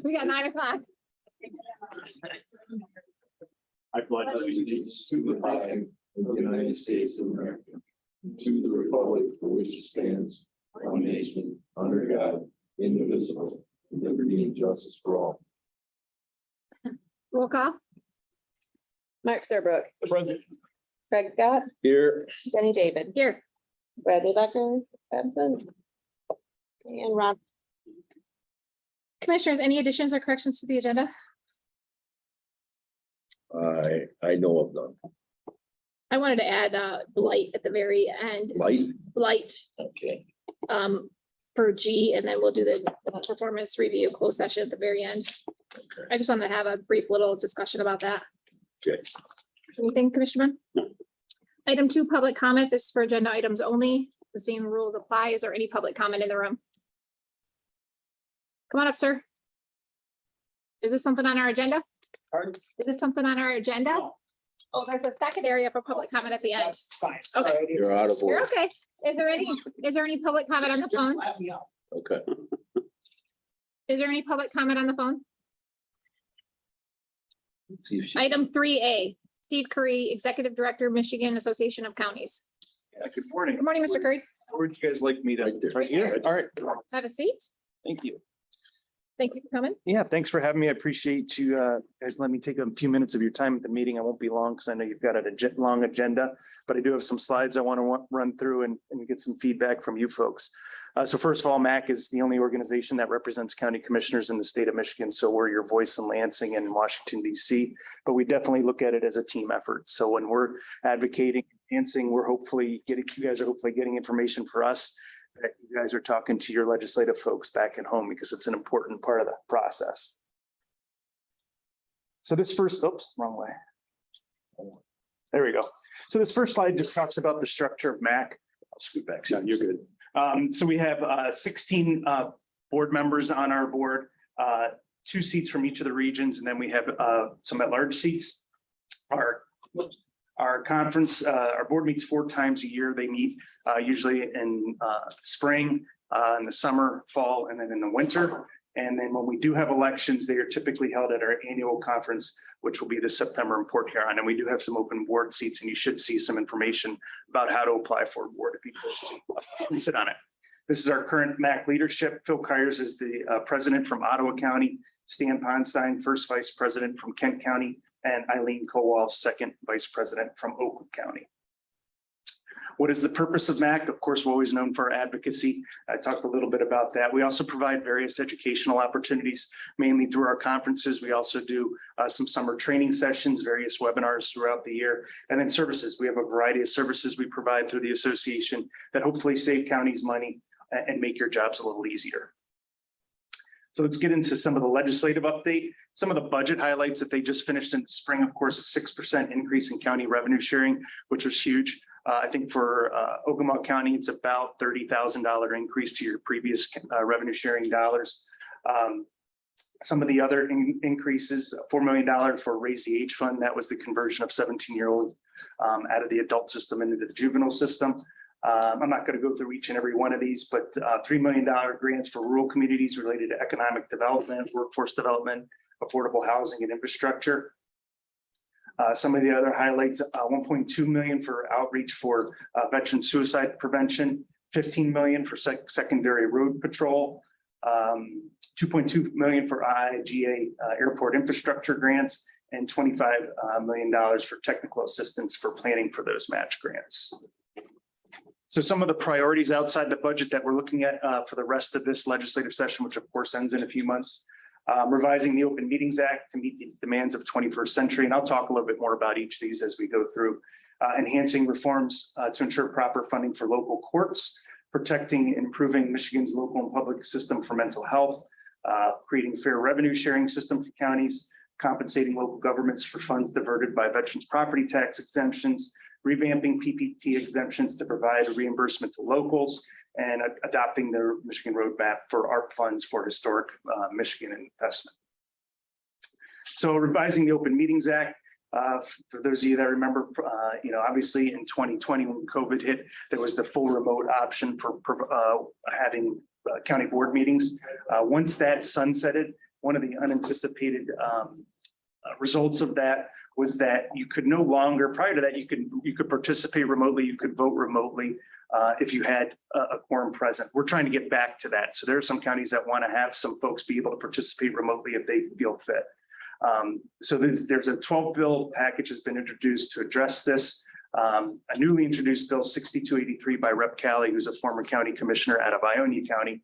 We got 9 o'clock. I pledge allegiance to the flag of the United States of America, to the republic for which it stands, one nation, under God, indivisible, with liberty and justice for all. Roll call. Mark Serbrook, Present. Craig Scott, Here. Jenny David, Here. Bradley Becker, absent. And Ron, Commissioners, any additions or corrections to the agenda? I know of none. I wanted to add blight at the very end, Light. blight Okay. for G, and then we'll do the performance review closed session at the very end. Okay. I just wanted to have a brief little discussion about that. Okay. Anything, Commissioner? Item 2, public comment. This is for agenda items only. The same rules apply. Is there any public comment in the room? Come on up, sir. Is this something on our agenda? Pardon? Is this something on our agenda? Oh, there's a second area for public comment at the end. That's fine. Okay. You're out of You're order. okay. Is there any public comment on the Just phone? let me out. Okay. Is there any public comment on the phone? Let's see if she- Item 3A, Steve Curry, Executive Director, Michigan Association of Counties. Good morning. Good morning, Mr. Curry. Where'd you guys like me to? Right there. Right here? All right. Have a seat. Thank you. Thank you for coming. Yeah, thanks for having me. I appreciate you guys let me take a few minutes of your time at the meeting. I won't be long because I know you've got a long agenda, but I do have some slides I want to run through and get some feedback from you folks. So first of all, MAC is the only organization that represents county commissioners in the state of Michigan. So we're your voice in Lansing and Washington, DC, but we definitely look at it as a team effort. So when we're advocating, dancing, we're hopefully getting, you guys are hopefully getting information for us that you guys are talking to your legislative folks back at home because it's an important part of the process. So this first, oops, wrong way. There we go. So this first slide just talks about the structure of MAC. I'll scoot back. Sean, you're good. So we have 16 board members on our board, 2 seats from each of the regions, and then we have some at-large seats. Our conference, our board meets 4 times a year. They meet usually in spring, in the summer, fall, and then in the winter. And then when we do have elections, they are typically held at our annual conference, which will be this September in Port Huron. And we do have some open board seats, and you should see some information about how to apply for a board if you wish to sit on it. This is our current MAC leadership. Phil Kyers is the president from Ottawa County, Stan Ponstein, first vice president from Kent County, and Eileen Kowal, second vice president from Oakland County. What is the purpose of MAC? Of course, we're always known for our advocacy. I talked a little bit about that. We also provide various educational opportunities, mainly through our conferences. We also do some summer training sessions, various webinars throughout the year, and then services. We have a variety of services we provide through the association that hopefully save counties money and make your jobs a little easier. So let's get into some of the legislative update. Some of the budget highlights that they just finished in the spring, of course, a 6% increase in county revenue sharing, which was huge. I think for Ogemaw County, it's about $30,000 increase to your previous revenue sharing dollars. Some of the other increases, $4 million for Raise the Age Fund. That was the conversion of 17-year-olds out of the adult system into the juvenile system. I'm not going to go through each and every one of these, but $3 million grants for rural communities related to economic development, workforce development, affordable housing and infrastructure. Some of the other highlights, $1.2 million for outreach for veteran suicide prevention, $15 million for secondary road patrol, $2.2 million for IIGA airport infrastructure grants, and $25 million for technical assistance for planning for those match grants. So some of the priorities outside the budget that we're looking at for the rest of this legislative session, which of course ends in a few months, revising the Open Meetings Act to meet the demands of 21st century. And I'll talk a little bit more about each of these as we go through. Enhancing reforms to ensure proper funding for local courts, protecting and improving Michigan's local and public system for mental health, creating fair revenue sharing system for counties, compensating local governments for funds diverted by veterans property tax exemptions, revamping PPT exemptions to provide reimbursement to locals, and adopting the Michigan roadmap for ARP funds for historic Michigan investment. So revising the Open Meetings Act, for those of you that remember, obviously in 2020 when COVID hit, there was the full remote option for having county board meetings. Once that sunsetted, one of the unanticipated results of that was that you could no longer, prior to that, you could participate remotely, you could vote remotely if you had a quorum present. We're trying to get back to that. So there are some counties that want to have some folks be able to participate remotely if they feel fit. So there's a 12 bill package has been introduced to address this. A newly introduced bill 6283 by Rep. Cali, who's a former county commissioner out of Ionia County,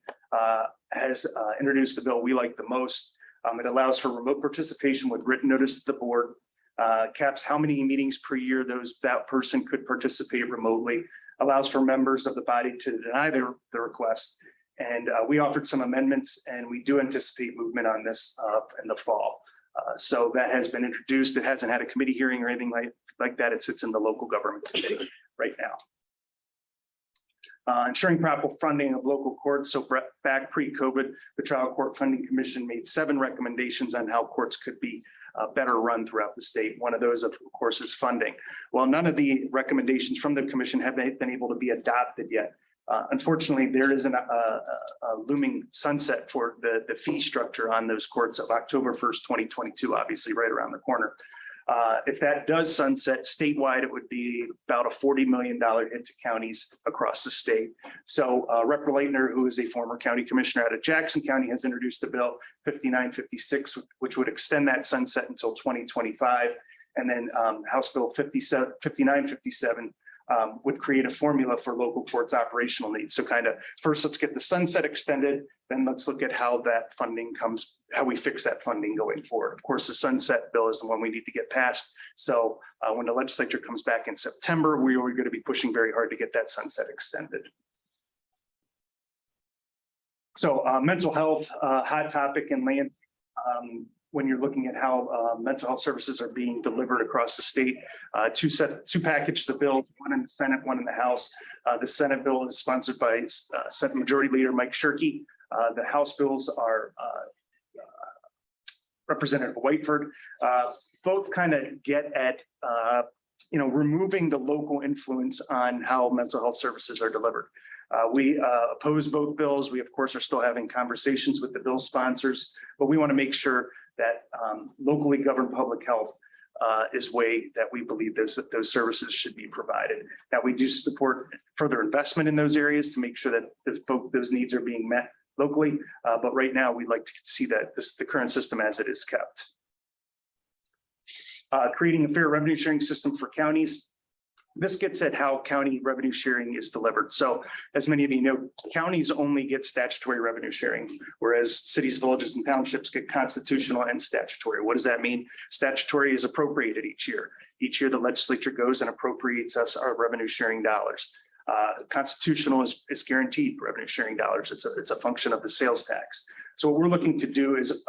has introduced the bill we like the most. It allows for remote participation with written notice to the board, caps how many meetings per year that person could participate remotely, allows for members of the body to deny the request. And we offered some amendments, and we do anticipate movement on this in the fall. So that has been introduced. It hasn't had a committee hearing or anything like that. It sits in the local government committee right now. Ensuring proper funding of local courts. So back pre-COVID, the Trial Court Funding Commission made 7 recommendations on how courts could be better run throughout the state. One of those, of course, is funding. Well, none of the recommendations from the commission have been able to be adopted yet. Unfortunately, there isn't a looming sunset for the fee structure on those courts of October 1st, 2022, obviously right around the corner. If that does sunset statewide, it would be about a $40 million hit to counties across the state. So Rep. Leitner, who is a former county commissioner out of Jackson County, has introduced a bill 5956, which would extend that sunset until 2025. And then House Bill 5957 would create a formula for local courts' operational needs. So kind of first, let's get the sunset extended, then let's look at how that funding comes, how we fix that funding going forward. Of course, the sunset bill is the one we need to get passed. So when the legislature comes back in September, we are going to be pushing very hard to get that sunset extended. So mental health, hot topic in land. When you're looking at how mental health services are being delivered across the state, two packages of bills, one in the Senate, one in the House. The Senate bill is sponsored by Senate Majority Leader Mike Shirkey. The House bills are Representative Whiteford. Both kind of get at removing the local influence on how mental health services are delivered. We oppose both bills. We, of course, are still having conversations with the bill sponsors, but we want to make sure that locally governed public health is way that we believe those services should be provided. Now, we do support further investment in those areas to make sure that those needs are being met locally, but right now we'd like to see that the current system as it is kept. Creating a fair revenue sharing system for counties. This gets at how county revenue sharing is delivered. So as many of you know, counties only get statutory revenue sharing, whereas cities, villages, and townships get constitutional and statutory. What does that mean? Statutory is appropriated each year. Each year, the legislature goes and appropriates us our revenue sharing dollars. Constitutional is guaranteed revenue sharing dollars. It's a function of the sales tax. So what we're looking to do is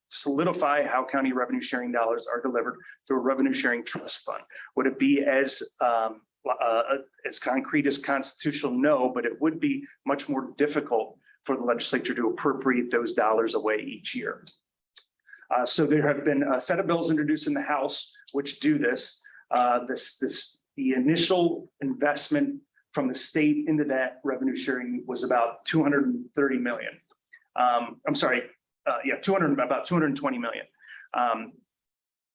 solidify how county revenue sharing dollars are delivered through a revenue sharing trust fund. Would it be as concrete as constitutional? No, but it would be much more difficult for the legislature to appropriate those dollars away each year. So there have been a set of bills introduced in the House which do this. The initial investment from the state into that revenue sharing was about 230 million. I'm sorry, about 220 million,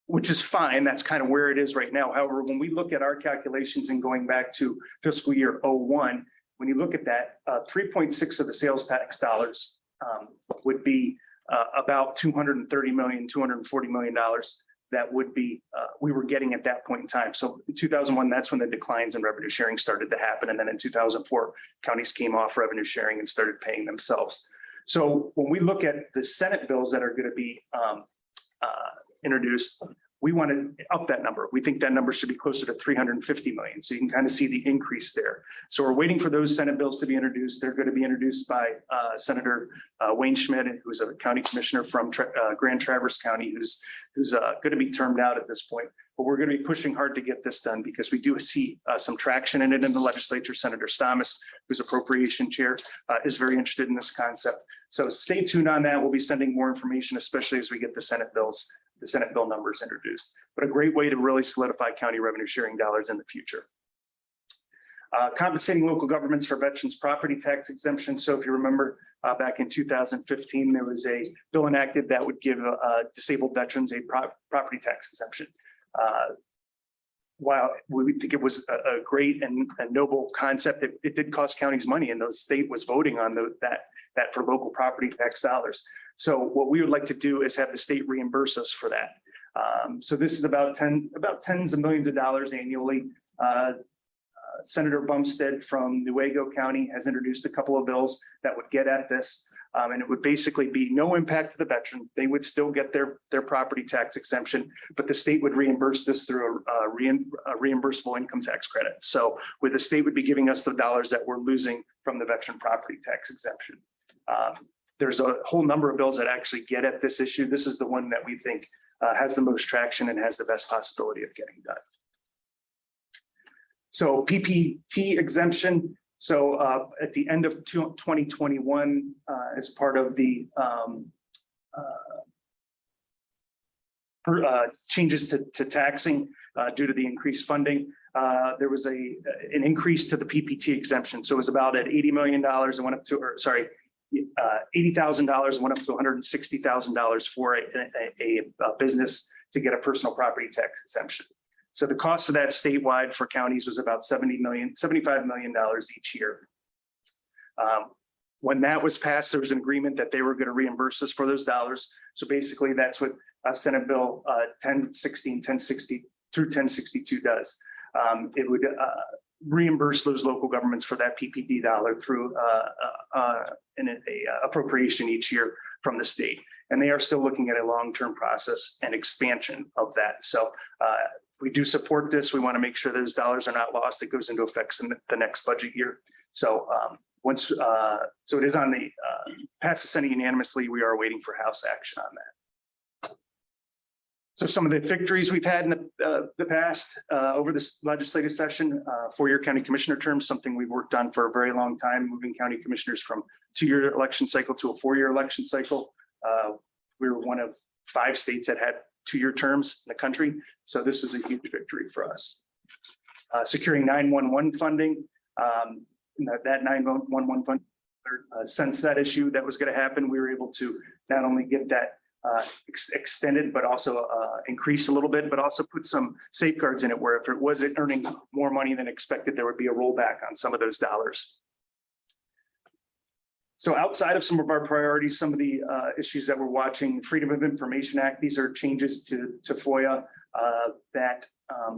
which is fine. That's kind of where it is right now. However, when we look at our calculations and going back to fiscal year 01, when you look at that, 3.6 of the sales tax dollars would be about 230 million, 240 million dollars. That would be, we were getting at that point in time. So in 2001, that's when the declines in revenue sharing started to happen. And then in 2004, counties came off revenue sharing and started paying themselves. So when we look at the Senate bills that are going to be introduced, we want to up that number. We think that number should be closer to 350 million. So you can kind of see the increase there. So we're waiting for those Senate bills to be introduced. They're going to be introduced by Senator Wayne Schmidt, who's a county commissioner from Grand Traverse County, who's going to be termed out at this point. But we're going to be pushing hard to get this done because we do see some traction in it in the legislature. Senator Stamas, who's appropriation chair, is very interested in this concept. So stay tuned on that. We'll be sending more information, especially as we get the Senate bill numbers introduced, but a great way to really solidify county revenue sharing dollars in the future. Compensating local governments for veterans property tax exemption. So if you remember, back in 2015, there was a bill enacted that would give disabled veterans a property tax exemption. While we think it was a great and a noble concept, it did cost counties money, and the state was voting on that for local property tax dollars. So what we would like to do is have the state reimburse us for that. So this is about tens of millions of dollars annually. Senator Bumstead from Newaygo County has introduced a couple of bills that would get at this. And it would basically be no impact to the veteran. They would still get their property tax exemption, but the state would reimburse this through a reimbursable income tax credit. So where the state would be giving us the dollars that we're losing from the veteran property tax exemption. There's a whole number of bills that actually get at this issue. This is the one that we think has the most traction and has the best possibility of getting done. So PPT exemption. So at the end of 2021, as part of the changes to taxing due to the increased funding, there was an increase to the PPT exemption. So it was about at $80 million and went up to, or sorry, $80,000 went up to $160,000 for a business to get a personal property tax exemption. So the cost of that statewide for counties was about $75 million each year. When that was passed, there was an agreement that they were going to reimburse us for those dollars. So basically that's what Senate Bill 1060 through 1062 does. It would reimburse those local governments for that PPD dollar through an appropriation each year from the state. And they are still looking at a long-term process and expansion of that. So we do support this. We want to make sure those dollars are not lost. It goes into effect in the next budget year. So so it is on the passed the Senate unanimously. We are waiting for House action on that. So some of the victories we've had in the past over this legislative session, 4-year county commissioner terms, something we've worked on for a very long time, moving county commissioners from 2-year election cycle to a 4-year election cycle. We were one of 5 states that had 2-year terms in the country. So this was a huge victory for us. Securing 911 funding. That 911 fund, since that issue that was going to happen, we were able to not only get that extended, but also increase a little bit, but also put some safeguards in it where if it wasn't earning more money than expected, there would be a rollback on some of those dollars. So outside of some of our priorities, some of the issues that we're watching, Freedom of Information Act, these are changes to FOIA that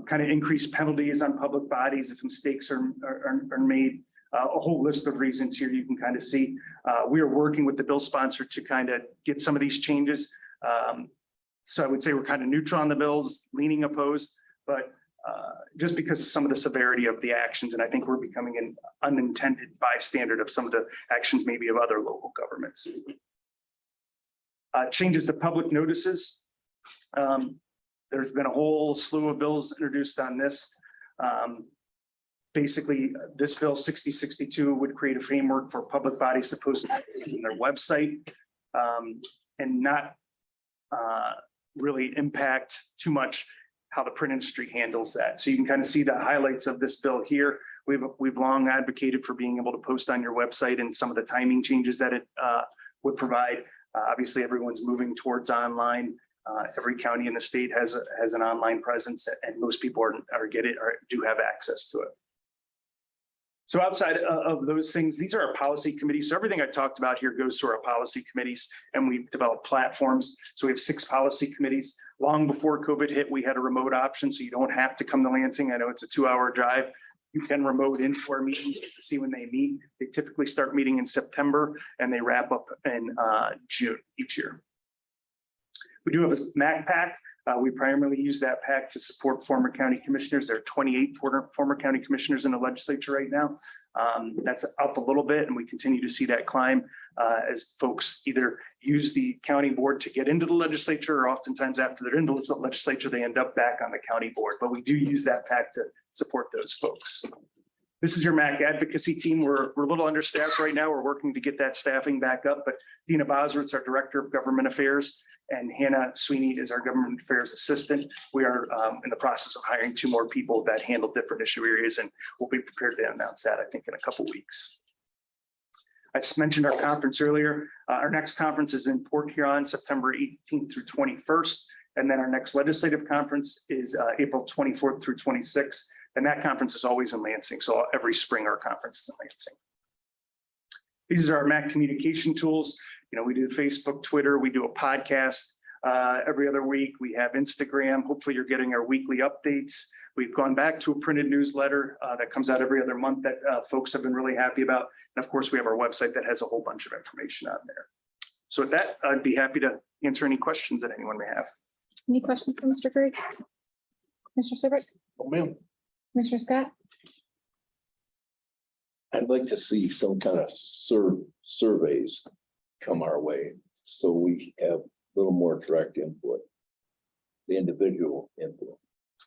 kind of increase penalties on public bodies if mistakes are made. A whole list of reasons here you can kind of see. We are working with the bill sponsor to kind of get some of these changes. So I would say we're kind of neutral on the bills, leaning opposed, but just because of some of the severity of the actions, and I think we're becoming an unintended bystander of some of the actions maybe of other local governments. Changes to public notices. There's been a whole slew of bills introduced on this. Basically, this bill 6062 would create a framework for public bodies to post on their website and not really impact too much how the print industry handles that. So you can kind of see the highlights of this bill here. We've long advocated for being able to post on your website and some of the timing changes that it would provide. Obviously, everyone's moving towards online. Every county in the state has an online presence, and most people do have access to it. So outside of those things, these are our policy committees. So everything I talked about here goes to our policy committees, and we've developed platforms. So we have 6 policy committees. Long before COVID hit, we had a remote option, so you don't have to come to Lansing. I know it's a 2-hour drive. You can remote into our meetings to see when they meet. They typically start meeting in September, and they wrap up in June each year. We do have a MAC PAC. We primarily use that PAC to support former county commissioners. There are 28 former county commissioners in the legislature right now. That's up a little bit, and we continue to see that climb as folks either use the county board to get into the legislature, or oftentimes after they're in the legislature, they end up back on the county board. But we do use that PAC to support those folks. This is your MAC advocacy team. We're a little understaffed right now. We're working to get that staffing back up, but Dina Bosworth's our Director of Government Affairs, and Hannah Sweeney is our government affairs assistant. We are in the process of hiring 2 more people that handle different issue areas, and we'll be prepared to announce that, I think, in a couple weeks. I just mentioned our conference earlier. Our next conference is in Port Huron, September 18th through 21st. And then our next legislative conference is April 24th through 26th. And that conference is always in Lansing. So every spring, our conference is in Lansing. These are our MAC communication tools. You know, we do Facebook, Twitter, we do a podcast every other week. We have Instagram. Hopefully you're getting our weekly updates. We've gone back to a printed newsletter that comes out every other month that folks have been really happy about. And of course, we have our website that has a whole bunch of information on there. So with that, I'd be happy to answer any questions that anyone may have. Any questions for Mr. Ferg? Mr. Serbrook, Oh, ma'am. Mr. Scott? I'd like to see some kind of surveys come our way, so we have a little more direct input. The individual input,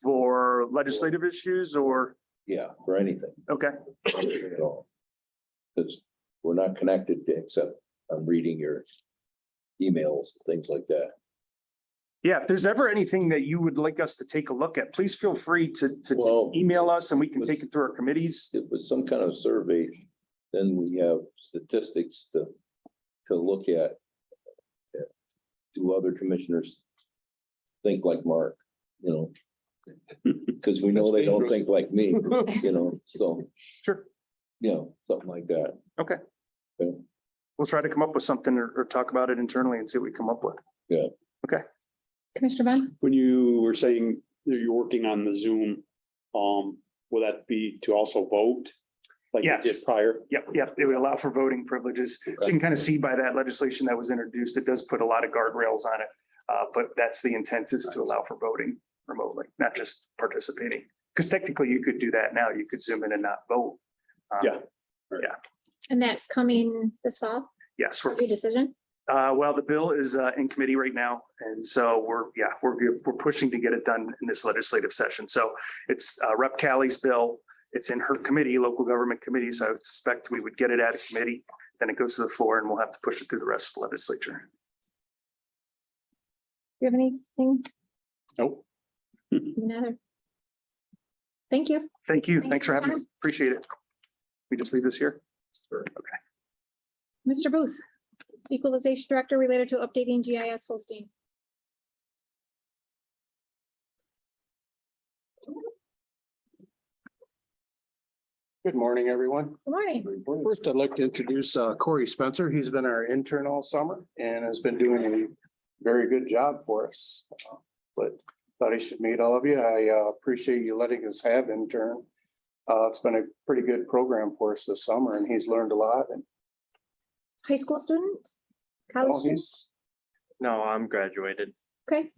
For legislative issues or, yeah, for anything. okay, Because we're not connected to, except I'm reading your emails, things like that. yeah, if there's ever anything that you would like us to take a look at, please feel free to Well, email us and we can take it through our committees. it was some kind of survey, then we have statistics to look at. Do other commissioners think like Mark, you know? Because we know they don't think like me, you know, so, Sure, you know, something like that. okay. Yeah. We'll try to come up with something or talk about it internally and see what we come up with. Yeah. Okay. Commissioner Vaughn? When you were saying that you're working on the Zoom, will that be to also vote? Like you Yes. did prior? Yep. It would allow for voting privileges. So you can kind of see by that legislation that was introduced, it does put a lot of guardrails on it. But that's the intent, is to allow for voting remotely, not just participating. Because technically you could do that now. You could Zoom in and not vote. Yeah. And that's coming this fall, Yes, your decision? well, the bill is in committee right now. And so we're pushing to get it done in this legislative session. So it's Rep. Callie's bill. It's in her committee, local government committee. So I would suspect we would get it out of committee. Then it goes to the floor and we'll have to push it through the rest of the legislature. Do you have anything? Nope. Another? Thank you. Thank you. Thank Thanks you for for having your us. Appreciate it. We just leave this here. Mr. Booth, Equalization Director related to updating GIS hosting. Good morning, everyone. Good morning. First, I'd like to introduce Corey Spencer. He's been our intern all summer and has been doing a very good job for us. But thought I should meet all of you. I appreciate you letting us have intern. It's been a pretty good program for us this summer and he's learned a lot. And High school student? College well, student? No, I'm graduated. Okay,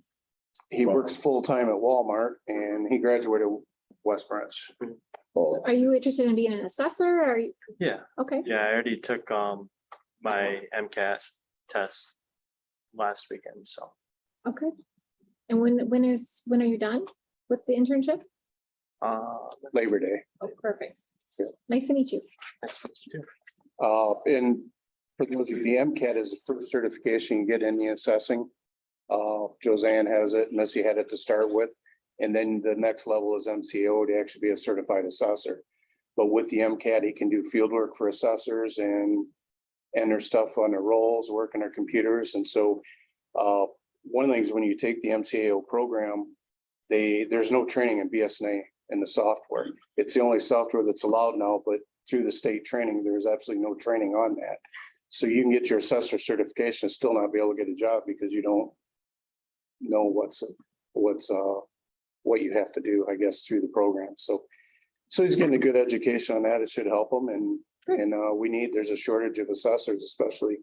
he works full-time at Walmart and he graduated West Branch. Oh, are you interested in being an assessor or are you, Yeah, okay, yeah, I already took my MCAT test last weekend, so okay. And when are you done with the internship? Labor Day. Oh, perfect. Yeah. Nice to meet you. And for those of you, the MCAT is the first certification you get in the assessing. Joanne has it, Missy had it to start with. And then the next level is MCO to actually be a certified assessor. But with the MCAT, he can do field work for assessors and enter stuff on their rolls, work on their computers. And so one of the things when you take the MCAO program, there's no training in BSNA in the software. It's the only software that's allowed now, but through the state training, there's absolutely no training on that. So you can get your assessor certification and still not be able to get a job because you don't know what you have to do, I guess, through the program. So he's getting a good education on that. It should help him. And there's a shortage of assessors, especially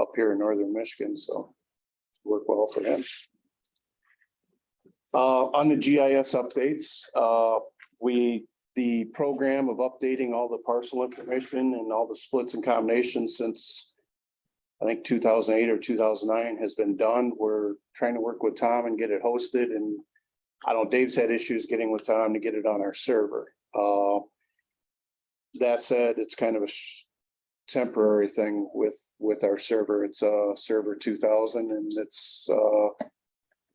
up here in northern Michigan. So work well for him. On the GIS updates, the program of updating all the parcel information and all the splits and combinations since I think 2008 or 2009 has been done. We're trying to work with Tom and get it hosted. And I don't know, Dave's had issues getting with Tom to get it on our server. That said, it's kind of temporary thing with our server. It's a server 2000 and it's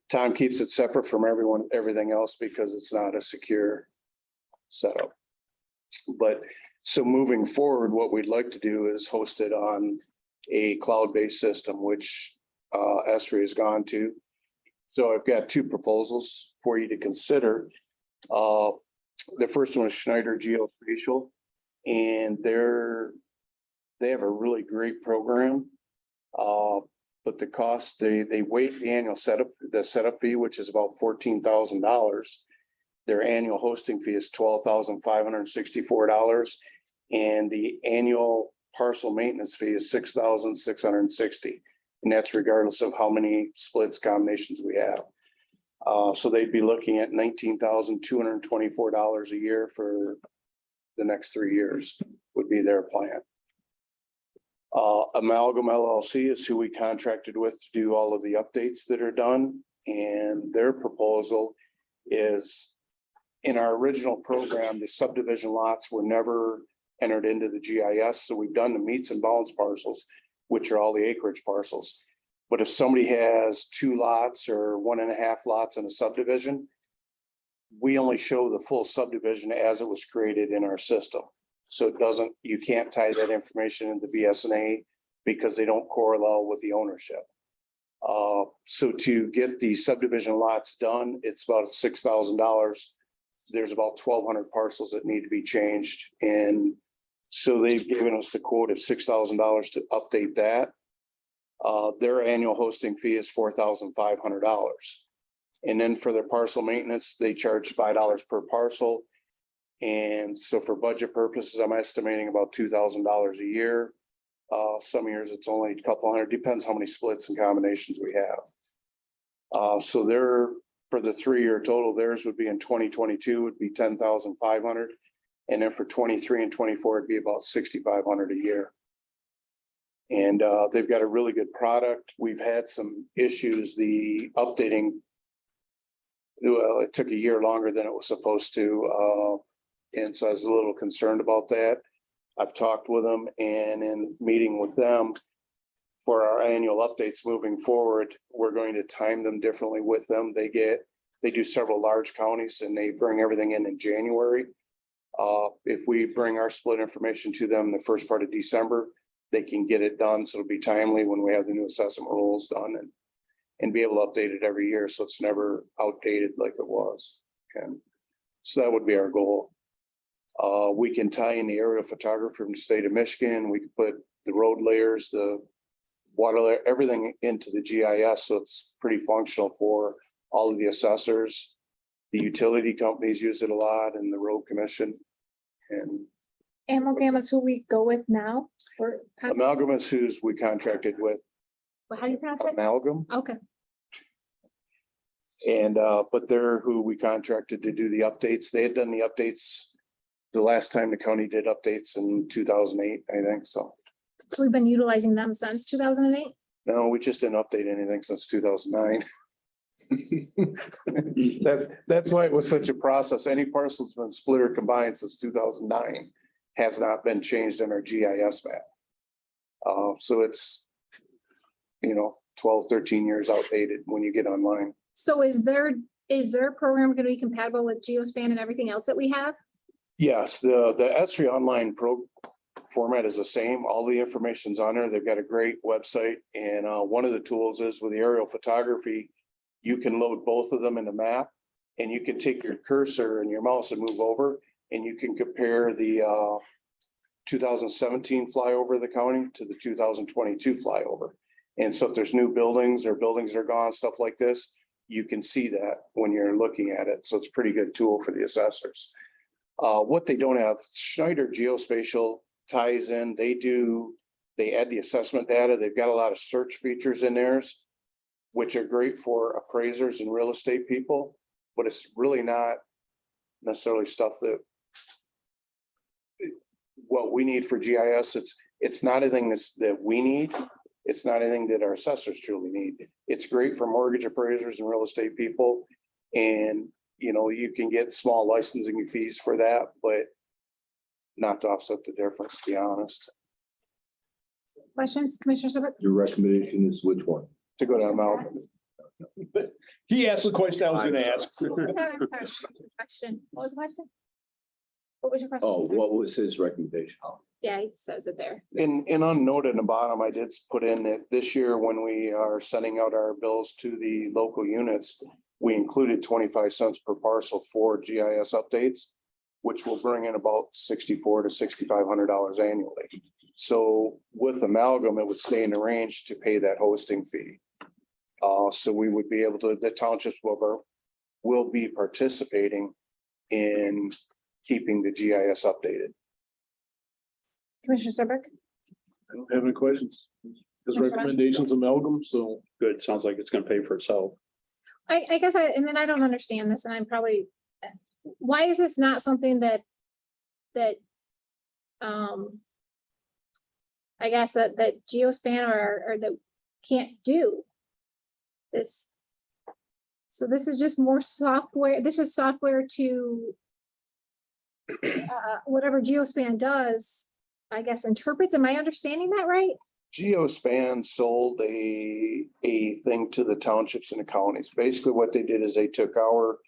Tom keeps it separate from everything else because it's not a secure setup. But so moving forward, what we'd like to do is host it on a cloud-based system, which Esri has gone to. So I've got two proposals for you to consider. The first one is Schneider Geospatial, and they have a really great program. But the cost, they waive the annual setup fee, which is about $14,000. Their annual hosting fee is $12,564, and the annual parcel maintenance fee is $6,660. And that's regardless of how many splits combinations we have. So they'd be looking at $19,224 a year for the next 3 years would be their plan. Amalgam LLC is who we contracted with to do all of the updates that are done. And their proposal is, in our original program, the subdivision lots were never entered into the GIS. So we've done the meets and bounds parcels, which are all the acreage parcels. But if somebody has 2 lots or 1.5 lots in a subdivision, we only show the full subdivision as it was created in our system. So it doesn't, you can't tie that information into BSNA because they don't correlate with the ownership. So to get the subdivision lots done, it's about $6,000. There's about 1,200 parcels that need to be changed. And so they've given us the quote of $6,000 to update that. Their annual hosting fee is $4,500. And then for their parcel maintenance, they charge $5 per parcel. And so for budget purposes, I'm estimating about $2,000 a year. Some years it's only a couple hundred, depends how many splits and combinations we have. So they're, for the 3-year total, theirs would be in 2022 would be $10,500. And then for 23 and 24, it'd be about $6,500 a year. And they've got a really good product. We've had some issues, the updating. Well, it took a year longer than it was supposed to. And so I was a little concerned about that. I've talked with them, and in meeting with them for our annual updates moving forward, we're going to time them differently with them. They do several large counties and they bring everything in January. If we bring our split information to them the first part of December, they can get it done. So it'll be timely when we have the new assessment rules done and be able to update it every year. So it's never outdated like it was. And so that would be our goal. We can tie in the aerial photography from the state of Michigan. We can put the road layers, the water layer, everything into the GIS. So it's pretty functional for all of the assessors. The utility companies use it a lot, and the road commission. And Amalgam is who we go with now? Or Amalgam is who's we contracted with. how do you pronounce it? Amalgam. Okay. And but they're who we contracted to do the updates. They had done the updates the last time the county did updates in 2008, I think. So So we've been utilizing them since 2008? no, we just didn't update anything since 2009. That's why it was such a process. Any parcel that's been split or combined since 2009 has not been changed in our GIS map. So it's, 12, 13 years outdated when you get online. So is their program going to be compatible with Geospan and everything else that we have? Yes, the Esri online format is the same. All the information's on there. They've got a great website. And one of the tools is with the aerial photography, you can load both of them in the map, and you can take your cursor and your mouse and move over, and you can compare the 2017 flyover of the county to the 2022 flyover. And so if there's new buildings or buildings are gone, stuff like this, you can see that when you're looking at it. So it's a pretty good tool for the assessors. What they don't have, Schneider Geospatial ties in, they add the assessment data. They've got a lot of search features in theirs, which are great for appraisers and real estate people, but it's really not necessarily stuff that what we need for GIS. It's not anything that we need. It's not anything that our assessors truly need. It's great for mortgage appraisers and real estate people. And, you can get small licensing fees for that, but not to offset the difference, to be honest. Questions, Commissioner Serbrook? Your recommendation is which one? To go down Malcolm. He asked the question I was gonna ask. Question. What was the question? What was your question? Oh, what was his recommendation? Yeah, it says it there. In unnoted in the bottom, I did put in that this year when we are sending out our bills to the local units, we included 25 cents per parcel for GIS updates, which will bring in about $6,400 to $6,500 annually. So with amalgam, it would stay in the range to pay that hosting fee. So we would be able to, the townships will be participating in keeping the GIS updated. Commissioner Serbrook? I don't have any questions. His recommendation's amalgam, so. Good, sounds like it's gonna pay for itself. I guess and then I don't understand this, and I'm probably, why is this not something that, I guess that Geospan or that can't do this? So this is just more software, this is software to whatever Geospan does, I guess, interprets. Am I understanding that right? Geospan sold a thing to the townships and the counties. Basically, what they did is they took our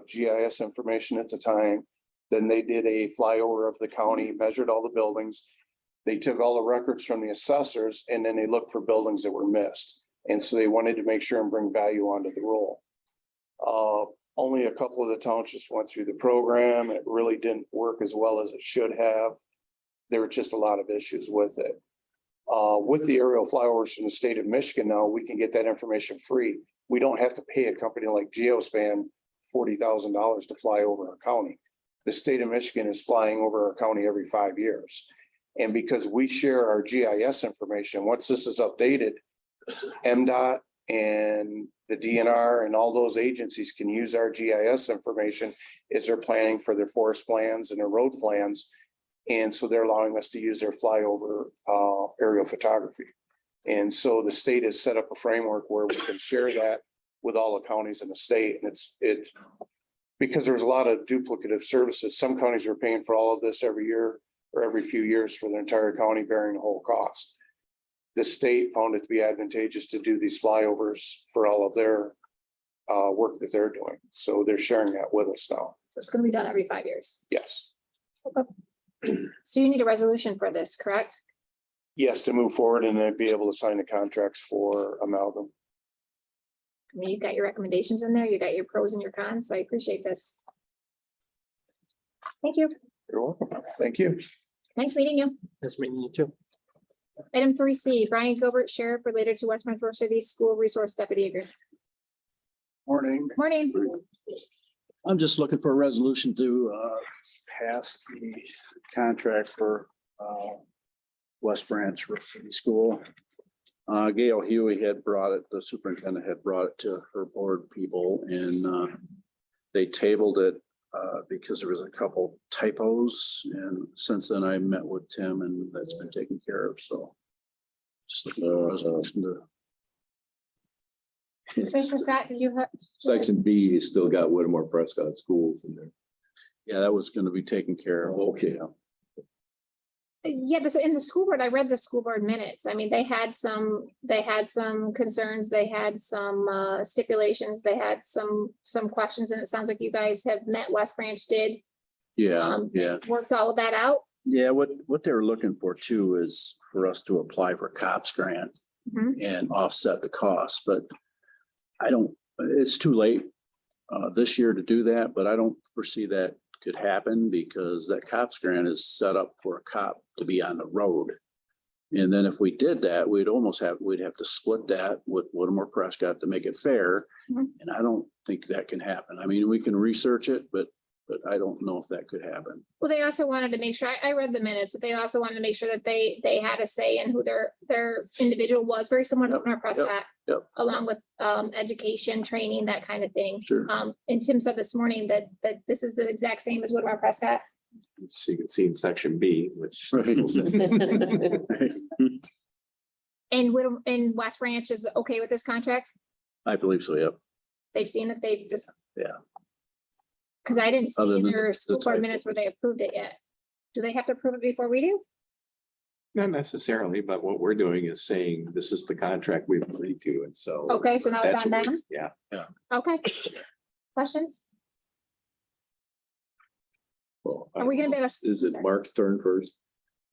GIS information at the time. Then they did a flyover of the county, measured all the buildings. They took all the records from the assessors, and then they looked for buildings that were missed. And so they wanted to make sure and bring value onto the roll. Only a couple of the townships went through the program. It really didn't work as well as it should have. There were just a lot of issues with it. With the aerial flyovers from the state of Michigan now, we can get that information free. We don't have to pay a company like Geospan $40,000 to fly over our county. The state of Michigan is flying over our county every 5 years. And because we share our GIS information, once this is updated, MDOT and the DNR and all those agencies can use our GIS information as they're planning for their forest plans and their road plans. And so they're allowing us to use their flyover aerial photography. And so the state has set up a framework where we can share that with all the counties in the state. And it's because there's a lot of duplicative services. Some counties are paying for all of this every year or every few years for their entire county bearing the whole cost. The state found it to be advantageous to do these flyovers for all of their work that they're doing. So they're sharing that with us now. So it's gonna be done every 5 years. Yes. So you need a resolution for this, correct? Yes, to move forward and then be able to sign the contracts for amalgam. I mean, you've got your recommendations in there, you got your pros and your cons. I appreciate this. Thank you. You're welcome. Thank you. Nice meeting you. Nice meeting you too. Item 3C, Brian Gilbert, Sheriff, related to West Metro City School Resource Deputy Agreement. Morning. Morning. I'm just looking for a resolution to pass the contract for West Branch City School. Gail Huey had brought it, the superintendent had brought it to her board people, and they tabled it because there was a couple typos, and since then I met with Tim and that's been taken care of, so just looking for a resolution to. Commissioner Scott, did you have? Section B, you still got Whittemore Prescott schools in there. Yeah, that was gonna be taken care of. Okay. Yeah, this in the school board, I read the school board minutes. I mean, they had some concerns, they had some stipulations, they had some questions, and it sounds like you guys have met, West Branch did. Yeah, yeah. Worked all of that out. Yeah, what they were looking for too is for us to apply for COPS grant Mhm. and offset the cost, but it's too late this year to do that, but I don't foresee that could happen because that COPS grant is set up for a cop to be on the road. And then if we did that, we'd have to split that with Whittemore Prescott to make it fair. Mhm. And I don't think that can happen. I mean, we can research it, but I don't know if that could happen. Well, they also wanted to make sure, I read the minutes, that they also wanted to make sure that they had a say in who their individual was, very similar to Yep, Whittemore Prescott. yep. Along with education, training, that kind of thing. Sure. And Tim said this morning that this is the exact same as Whittemore Prescott. So you can see in section B, which. And West Branch is okay with this contract? I believe so, yep. They've seen it, they've just. Yeah. Because I didn't see Other in than their the school board minutes where they approved it yet. Do they have to approve it before we do? Not necessarily, but what we're doing is saying this is the contract we've agreed to, and so. Okay, so now it's that's on what them? we- Yeah. Okay. Questions? Well, Are we gonna be able to? Is it Mark's turn first?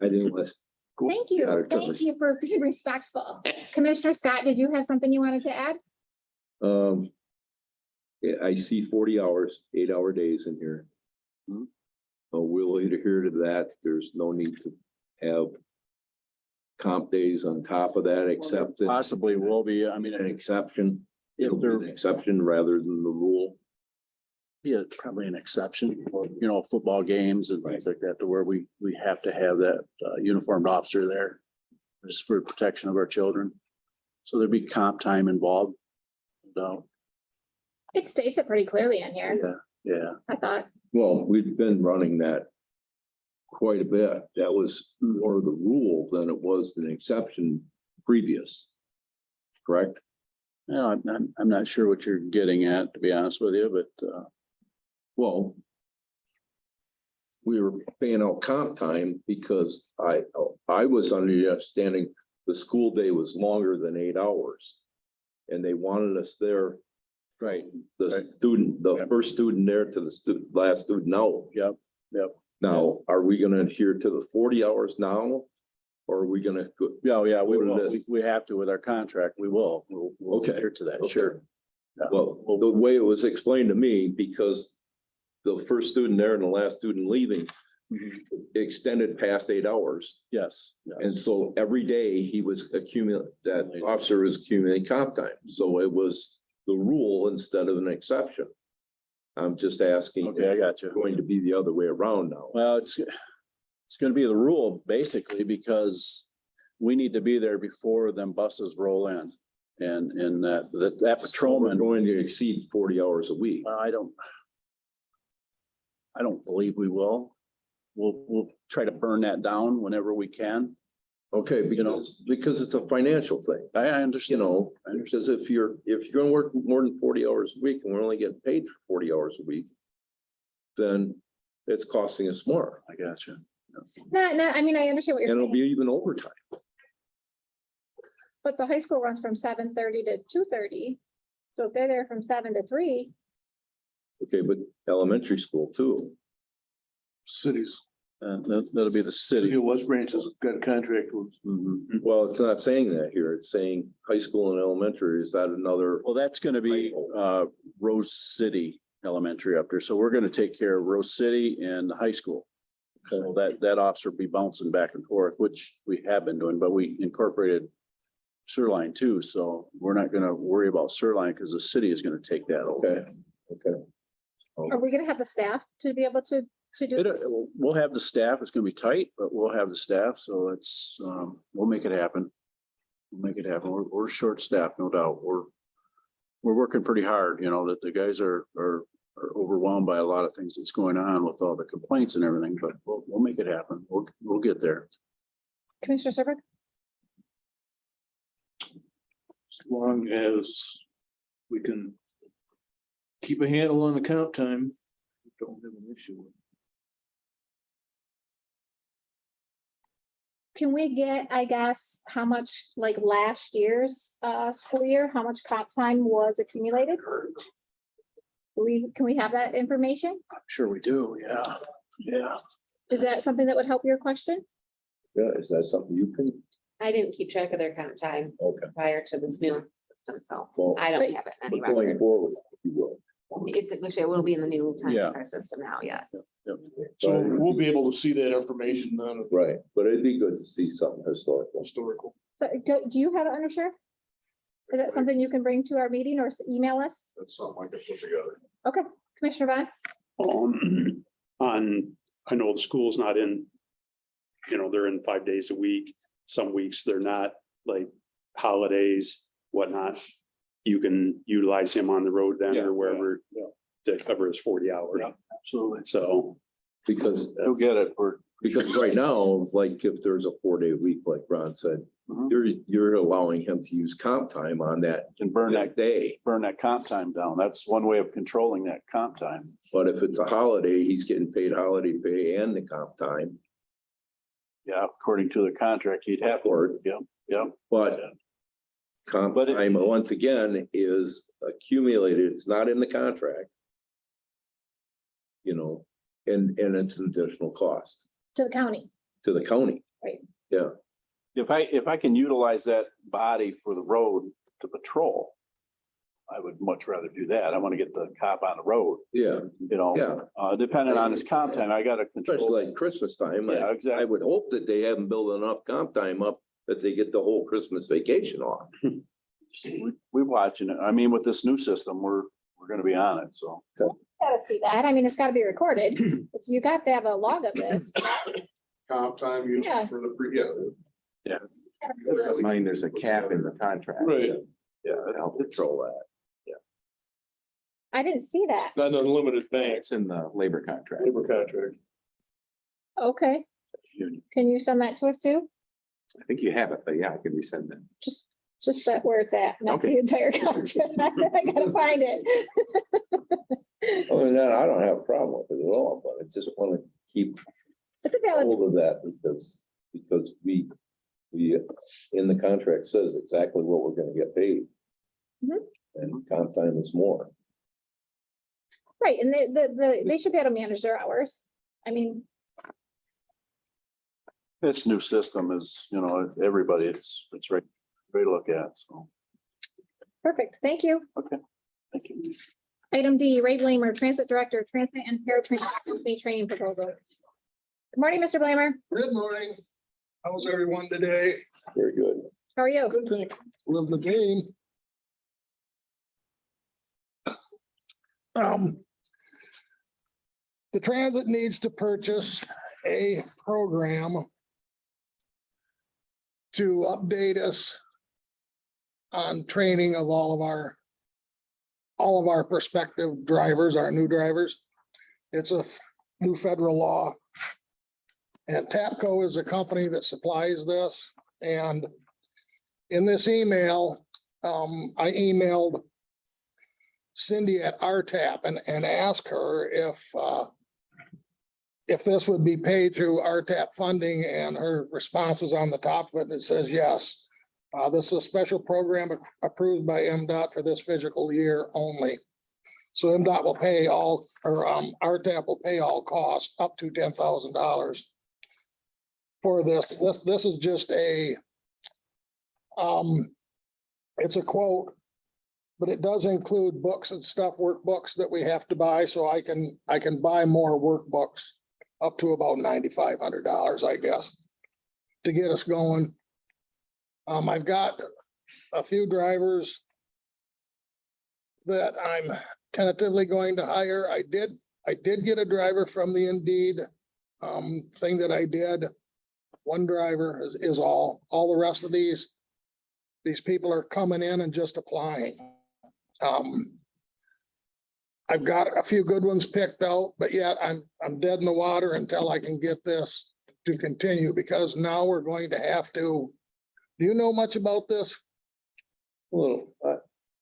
I didn't list. Thank you. Yeah, Thank you for being respectful. Commissioner Scott, did you have something you wanted to add? Yeah, I see 40 hours, 8-hour days in here. We'll adhere to that. There's no need to have comp days on top of that, except that Possibly will be, I mean, an exception. if It'll be there an exception rather than the rule. be probably an exception, you know, football games and things like that, to where we have to have that uniformed officer there. Just for protection of our children. So there'd be comp time involved. No, It states it pretty clearly in here, yeah, I thought. Well, we've been running that quite a bit. That was more of the rule than it was an exception previous. Correct? yeah, I'm not sure what you're getting at, to be honest with you, but Well, we were paying out comp time because I was under the understanding the school day was longer than 8 hours. And they wanted us there, right, the Right. student, the Yep. first student there to the last student out. yep. Now, are we gonna adhere to the 40 hours now? Or are we gonna go? Yeah, we Go to will. this. We have to with our contract. We will. We'll Okay. adhere to that, Okay. sure. Yeah. Well, the way it was explained to me, because the first student there and the last student leaving Mhm. extended past 8 hours. Yes. yeah. And so every day he was that officer was accumulating comp time. So it was the rule instead of an exception. I'm just asking. Okay, I got you. It's going to be the other way around now. Well, it's gonna be the rule basically because we need to be there before them buses roll in. And that We're patrolman, going to exceed 40 hours a week. I don't believe we will. We'll try to burn that down whenever we can. Okay, You know. because it's a financial thing. I You understand. know, because if you're gonna work more than 40 hours a week and we're only getting paid for 40 hours a week, then it's costing us more. I got you. No, I mean, I understand what And you're it'll be saying, even overtime. but the high school runs from 7:30 to 2:30. So if they're there from 7 to 3, Okay, but elementary school too. Cities, That'll be the City city. of West Branch has got a contract with. Mhm. Well, it's not saying that here. It's saying high school and elementary. Is that another? Well, that's gonna be Rose City Elementary up there. So we're gonna take care of Rose City and the high school. So that officer will be bouncing back and forth, which we have been doing, but we incorporated Surline too. So we're not gonna worry about Surline because the city is gonna take that over. Okay. are we gonna have the staff to be able to do this? We'll have the staff. It's gonna be tight, but we'll have the staff. So it's, we'll make it happen. We'll make it happen. We're short staffed, no doubt. We're working pretty hard, you know, that the guys are overwhelmed by a lot of things that's going on with all the complaints and everything, but we'll make it happen. We'll get there. Commissioner Serbrook? As long as we can keep a handle on the count time, don't have an issue with it. Can we get, I guess, how much, like last year's school year, how much comp time was accumulated? Can we have that information? I'm sure we do. Yeah. Yeah. Is that something that would help your question? Yeah, is that something you can? I didn't keep track of their comp time Okay. prior to this new system, so Well, I don't have it in any but going record. forward, you will. It's, which it will be in the new Yeah. time system now, yes. So we'll be able to see that information on Right, but it'd be good to see something historical. historical. But do you have it, Undersheriff? Is that something you can bring to our meeting or email us? That's something I could put together. Okay, Commissioner Vaughn? I know the school's not in, they're in 5 days a week. Some weeks they're not, like holidays, whatnot. You can utilize him on the road then Yeah, or wherever yeah. to cover his 40 hours. Yeah. Absolutely. So Because, You'll get it. because right now, like if there's a 4-day week, like Ron said, Mhm. you're allowing him to use comp time on that Can burn that day. comp time down. That's one way of controlling that comp time. But if it's a holiday, he's getting paid holiday pay and the comp time. Yeah, according to the contract, you'd have to, Or, yeah. but comp But it- time, once again, is accumulated. It's not in the contract. You know, and it's an additional cost To the county. to the county. Right. Yeah, If I can utilize that body for the road to patrol, I would much rather do that. I want to get the cop on the road, yeah, you know, yeah. depending on his comp time, I gotta Especially control. like Christmas time. Yeah, I exactly. would hope that they haven't built enough comp time up that they get the whole Christmas vacation off. We're watching it. I mean, with this new system, we're gonna be on it, so. Gotta see that. I mean, it's gotta be recorded. It's, you got to have a log of this. Comp time used Yeah. for the, yeah. Mine, there's a cap in the contract. Right, Yeah, I'll control that. I didn't see that. not unlimited banks, It's in the labor contract. labor contract. Okay. Can you send that to us too? I think you have it, but yeah, I can resend that. Just that where it's at, not the Okay. entire contract. I gotta find it. Other than that, I don't have a problem with it at all, but I just want to keep It's a valid, hold of that because we, in the contract says exactly what we're gonna get paid. Mhm. And comp time is more. right, and they should be able to manage their hours. I mean, This new system is, you know, everybody, it's right, great to look at, so. perfect. Thank you. Thank you. Item D, Ray Blamer, Transit Director, Transit and Paratransit Company Training Proposal. Good morning, Mr. Blamer. Good morning. How's everyone today? Very good. How are you? Good thing. Living the dream. The transit needs to purchase a program to update us on training of all of our prospective drivers, our new drivers. It's a new federal law. And TAPCO is the company that supplies this. And in this email, I emailed Cindy at RTAP and asked her if this would be paid through RTAP funding, and her response was on the top of it, and it says yes. This is a special program approved by MDOT for this fiscal year only. So MDOT will pay all, or RTAP will pay all costs up to $10,000 for this. This is just a, it's a quote, but it does include books and stuff, workbooks that we have to buy, so I can buy more workbooks up to about $9,500, I guess, to get us going. I've got a few drivers that I'm tentatively going to hire. I did get a driver from the Indeed thing that I did. One driver is all the rest of these people are coming in and just applying. I've got a few good ones picked out, but yet I'm dead in the water until I can get this to continue, because now we're going to have to. Do you know much about this? Well,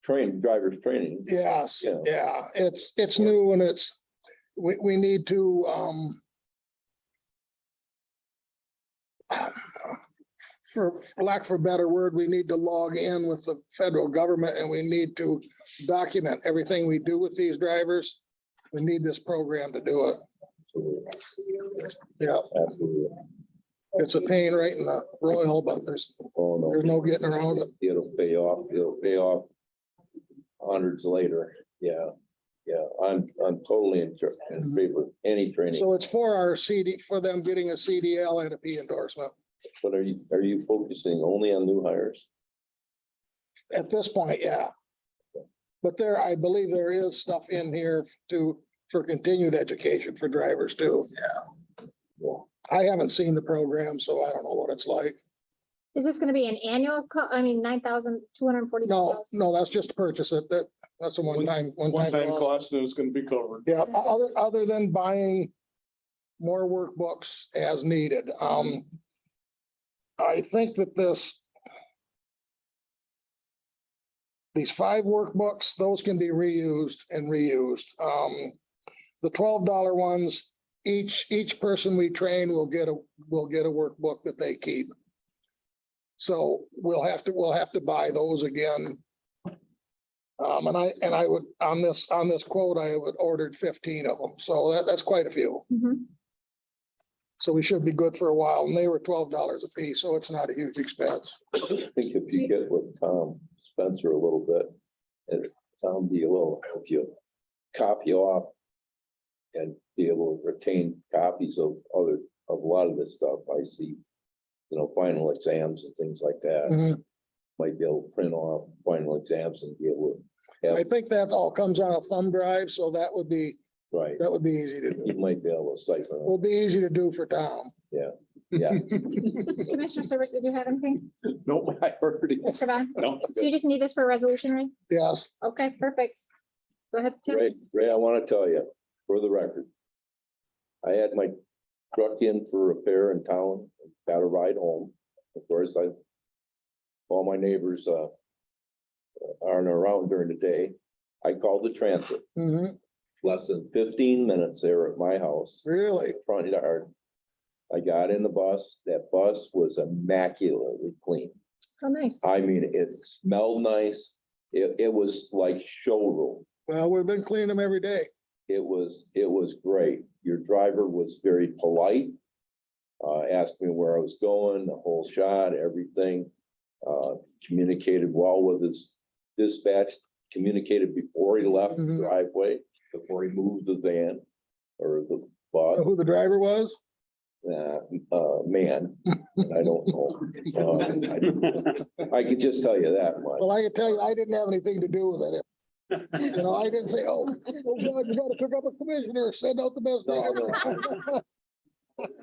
drivers training. Yes, Yeah. yeah, it's new, and we need to, for lack of a better word, we need to log in with the federal government, and we need to document everything we do with these drivers. We need this program to do it. Yeah, Absolutely. it's a pain right in the royal, but there's Oh, no getting around it. It'll pay off. It'll pay off hundreds later. Yeah. Yeah, I'm totally in favor of any training. So it's for our CD, for them getting a CDL and a P endorsement. But are you focusing only on new hires? At this point, yeah. But I believe there is stuff in here for continued education for drivers too. Yeah. I haven't seen the program, so I don't know what it's like. Is this gonna be an annual, I mean, $9,240? No, that's just to purchase it. That's a one-time One-time cost. cost and it's gonna be covered. Yeah, other than buying more workbooks as needed. I think that these 5 workbooks, those can be reused and reused. The $12 ones each person we train will get a workbook that they keep. So we'll have to buy those again. And I would, on this quote, I would ordered 15 of them. So that's quite a few. Mhm. So we should be good for a while, and they were $12 a piece, so it's not a huge expense. I think if you get with Tom Spencer a little bit, and Tom be a little, help you copy off and be able to retain copies of a lot of this stuff. I see, final exams and things like that. Mhm. Might be able to print off final exams and be able to I have, think that all comes on a thumb drive, so that would be right, easy to do. you might be able to siphon Will be easy to do for Tom. yeah. Commissioner Serbrook, did you have anything? No, I heard it. Mr. Vaughn? No, So you just need this for a resolution, right? Yes, Okay, perfect. Go ahead, Tim. Ray, I want to tell you, for the record, I had my truck in for repair in town, got a ride home. Of course, all my neighbors aren't around during the day. I called the transit, mhm, less than 15 minutes they were at my house, really. front yard. I got in the bus, that bus was immaculately clean. Oh, nice. I mean, it smelled nice. It was like showroom. Well, we've been cleaning them every day. It was great. Your driver was very polite. Asked me where I was going, the whole shot, everything. Communicated well with his dispatch, communicated before he left the Mhm. driveway, before he moved the van or the bus. Who the driver was? Man, I don't know. I could just tell you that much. Well, I can tell you, I didn't have anything to do with it. I didn't say, oh, God, you gotta pick up a commissioner, send out the best No, driver.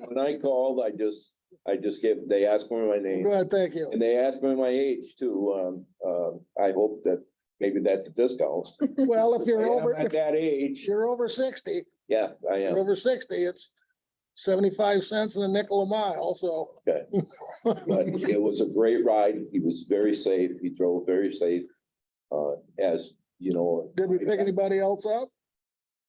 When I called, I just gave, they asked me my name. Good, thank you. And they asked me my age too. I hope that maybe that's a discount. Well, if I you're am over, at if that age. you're over 60, Yeah, I you're am. over 60, it's 75 cents and a nickel a mile, so. Okay. But it was a great ride. He was very safe. He drove very safe. As you know. Did we pick anybody else up?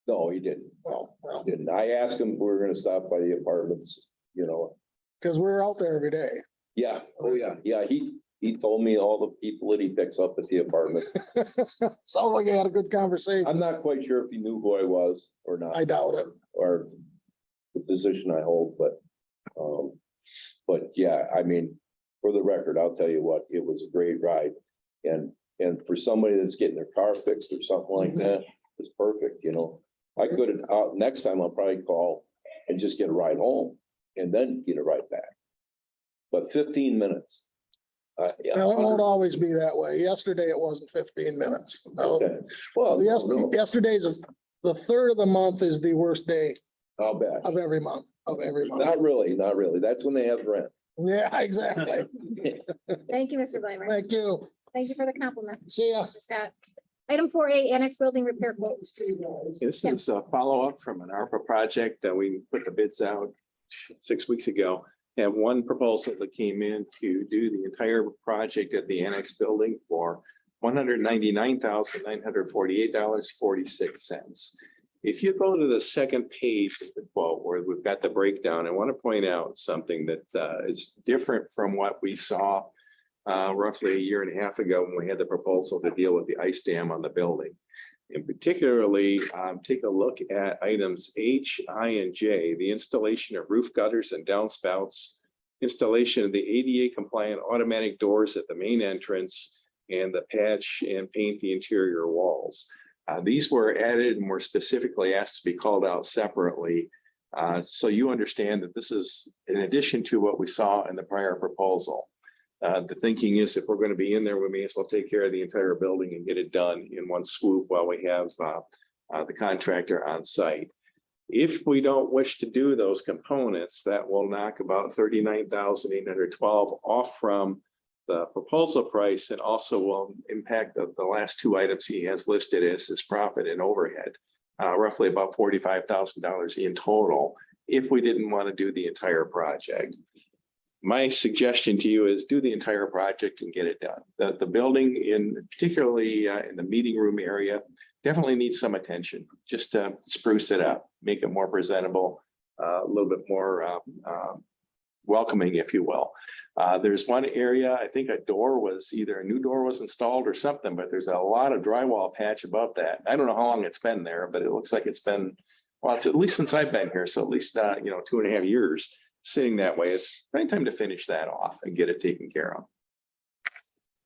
No, he didn't. Oh, well, Didn't. I asked him if we were gonna stop by the apartments, because we're out there every day. Yeah, oh, yeah, yeah. He told me all the people that he picks up at the apartment. Sounds like you had a good conversation. I'm not quite sure if he knew who I was or not. I doubt it. Or the position I hold, but yeah, I mean, for the record, I'll tell you what, it was a great ride. And for somebody that's getting their car fixed or something like that, it's perfect, I could have, next time I'll probably call and just get a ride home and then get a ride back. But 15 minutes. Yeah, Well, it won't always be that way. Yesterday, it wasn't 15 minutes. No. okay. Well, no, Yesterday's, the third of the month is the worst day I'll bet. of every month, Not really. That's when they have rent. Yeah, exactly. Thank you, Mr. Blamer. Thank you. Thank you for the compliment, See ya. Mr. Scott. Item 4A, annex building repair quote. This is a follow-up from an ARPA project that we put the bids out 6 weeks ago. Have one proposal that came in to do the entire project at the annex building for $199,948.46. If you go to the second page of the quote where we've got the breakdown, I want to point out something that is different from what we saw roughly a year and a half ago when we had the proposal to deal with the ice dam on the building. And particularly, take a look at items H, I, and J, the installation of roof gutters and downspouts, installation of the ADA compliant automatic doors at the main entrance, and the patch and paint the interior walls. These were added and were specifically asked to be called out separately. So you understand that this is in addition to what we saw in the prior proposal. The thinking is if we're going to be in there, we may as well take care of the entire building and get it done in one swoop while we have the contractor on site. If we don't wish to do those components, that will knock about $39,812 off from the proposal price and also will impact the last two items he has listed as his profit and overhead, roughly about $45,000 in total, if we didn't want to do the entire project. My suggestion to you is do the entire project and get it done. The building particularly in the meeting room area definitely needs some attention, just to spruce it up, make it more presentable. a little bit more welcoming, if you will. There's one area, I think a door was either a new door was installed or something, but there's a lot of drywall patch above that. I don't know how long it's been there, but it looks like it's been, well, it's at least since I've been here. So at least, 2.5 years sitting that way. It's right time to finish that off and get it taken care of.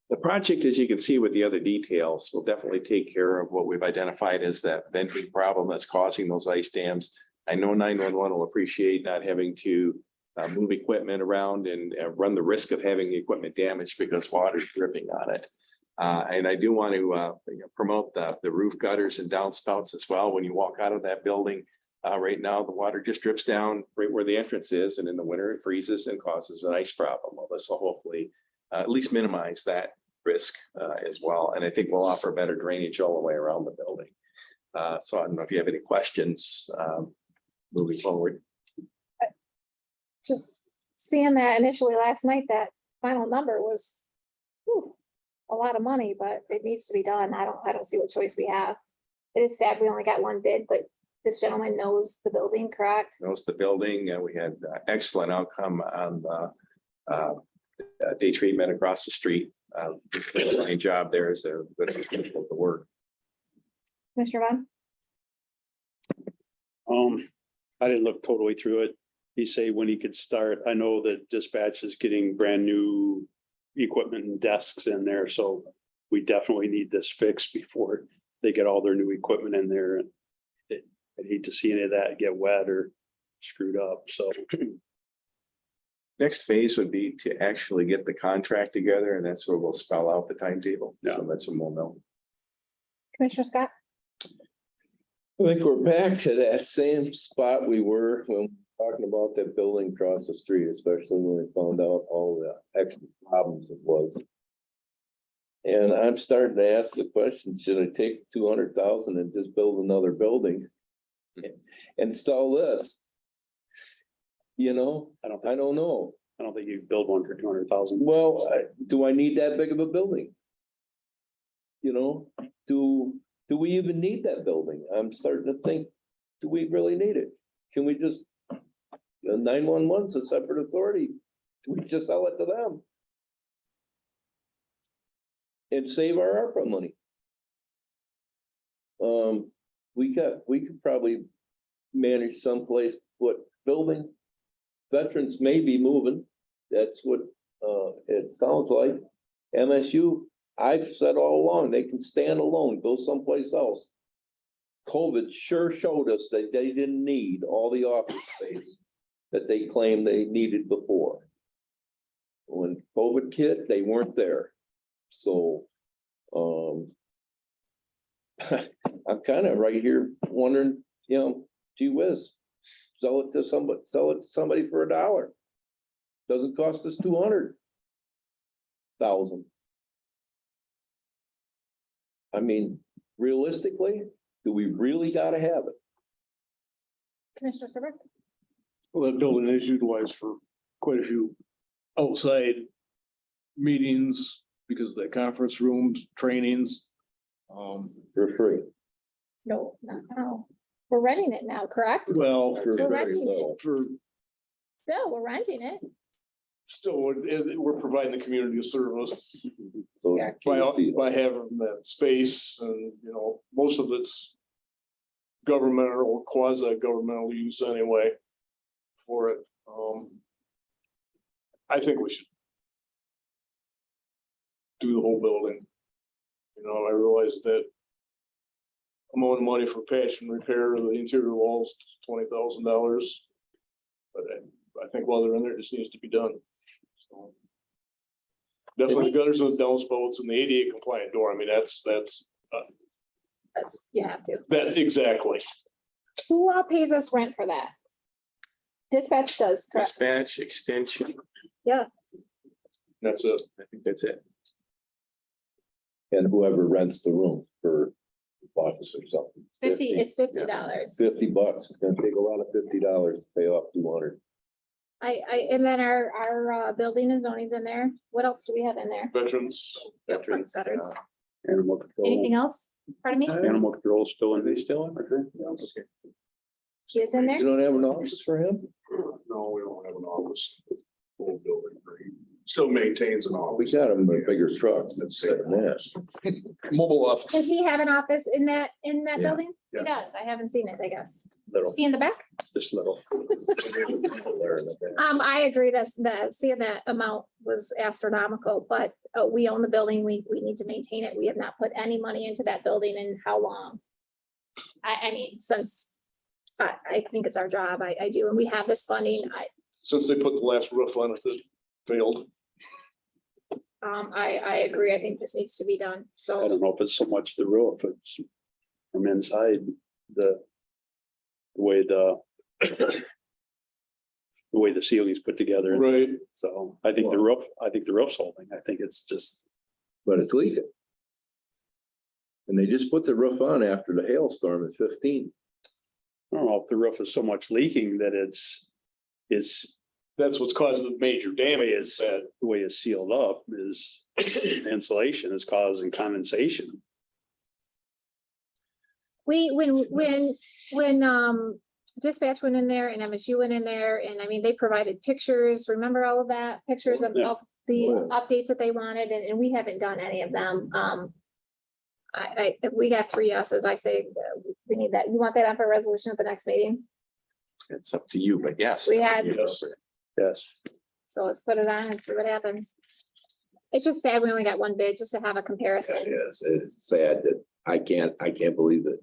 The project, as you can see with the other details, will definitely take care of what we've identified as that venting problem that's causing those ice dams. I know 911 will appreciate not having to move equipment around and run the risk of having the equipment damaged because water is dripping on it. And I do want to promote the roof gutters and downspouts as well. When you walk out of that building, right now, the water just drips down right where the entrance is, and in the winter it freezes and causes an ice problem. Well, this will hopefully at least minimize that risk as well. And I think we'll offer better drainage all the way around the building. So I don't know if you have any questions moving forward. Just seeing that initially last night, that final number was a lot of money, but it needs to be done. I don't see what choice we have. It is sad we only got one bid, but this gentleman knows the building, correct? Knows the building, and we had excellent outcome on the day treatment across the street. My job there is a good people to work. Mr. Vaughn? I didn't look totally through it. He say when he could start. I know that dispatch is getting brand new equipment and desks in there, so we definitely need this fixed before they get all their new equipment in there. And I'd hate to see any of that get wet or screwed up, so. Next phase would be to actually get the contract together, and that's where we'll spell out the timetable. So that's when we'll know. Commissioner Scott? I think we're back to that same spot we were when we were talking about that building across the street, especially when we found out all the extra problems it was. And I'm starting to ask the question, should I take 200,000 and just build another building? Install this? You know, I don't know. I don't think you build one for 200,000. Well, do I need that big of a building? You know, do we even need that building? I'm starting to think, do we really need it? Can we just, 911's a separate authority. Do we just sell it to them? And save our ARPA money? We could probably manage someplace to put buildings. Veterans may be moving. That's what it sounds like. MSU, I've said all along, they can stand alone, go someplace else. COVID sure showed us that they didn't need all the office space that they claimed they needed before. When COVID hit, they weren't there. So I'm kind of right here wondering, gee whiz, sell it to somebody for $1. Doesn't cost us 200,000. I mean, realistically, do we really gotta have it? Commissioner Serbrook? Well, that building is utilized for quite a few outside meetings because of the conference rooms, trainings. For free. No, not now. We're renting it now, correct? Well, For We're very renting low. for Still, we're renting it. still, we're providing the community a service So Yeah. by having that space and, most of it's governmental or quasi-governmental use anyway for it. I think we should do the whole building. I realize that I'm owing money for patch and repair of the interior walls, $20,000. But I think while they're in there, it just needs to be done. So, definitely the gutters and the downspouts and the ADA compliant door. I mean, that's, You have to. that exactly. Who pays us rent for that? Dispatch does, correct? Dispatch, extension, That's it. I think that's it. And whoever rents the room for bucks or something. It's $50. $50. It's gonna take a lot of $50 to pay off 200. And then our building and zoning's in there. What else do we have in there? Veterans, Veterans, Veterans. Animal control. Anything else? Pardon me? Animal control still in. Are they still in? Okay. She is in there? You don't have an office for him? No, we don't have an office. Full building. Still maintains an We office. got him a bigger truck that's setting that. Mobile office. Does he have an office in that Yeah, building? He yes. does. I haven't seen it, I guess. Is Little, he in the back? just little. I agree that seeing that amount was astronomical, but we own the building. We need to maintain it. We have not put any money into that building in how long? I mean, since I think it's our job. I do, and we have this funding. Since they put the last roof on it that failed. I agree. I think this needs to be done. I So don't know if it's so much the roof, it's from inside the way the way the ceiling's put together. Right. So I think the roof's holding. I think it's just, But it's leaking. And they just put the roof on after the hailstorm at 15. I don't know if the roof is so much leaking that it's That's what's caused the major the way damage. it's, the way it's sealed up is insulation is causing condensation. when dispatch went in there and MSU went in there, and I mean, they provided pictures. Remember all of that? Pictures of Yeah. the Oh, updates that they wanted, and we haven't done any of them. We got 3 yeses. I say we need that. You want that on for resolution at the next meeting? It's up to you, but yes. We had- Yes. Yes. So let's put it on and see what happens. It's just sad we only got one bid just to have a It comparison. is, it's sad that I can't believe that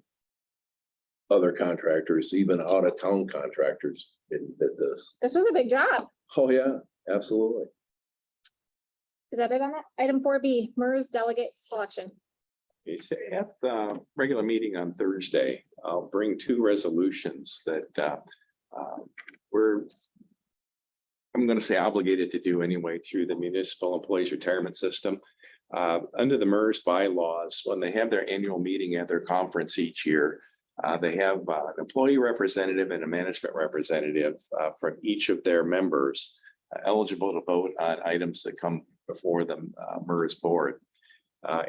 other contractors, even out of town contractors, did this. This was a big job. Oh, yeah, absolutely. Is that it on that? Item 4B, MERS delegate selection. Okay, so at the regular meeting on Thursday, I'll bring 2 resolutions that I'm going to say obligated to do anyway through the Municipal Employees Retirement System. Under the MERS bylaws, when they have their annual meeting at their conference each year, they have an employee representative and a management representative from each of their members eligible to vote on items that come before the MERS board.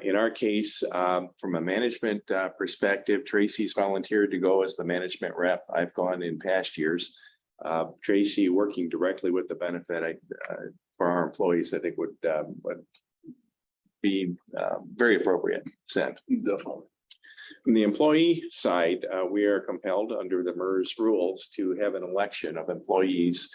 In our case, from a management perspective, Tracy's volunteered to go as the management rep. I've gone in past years. Tracy working directly with the benefit for our employees, I think would be very appropriate. Send. Definitely. From the employee side, we are compelled under the MERS rules to have an election of employees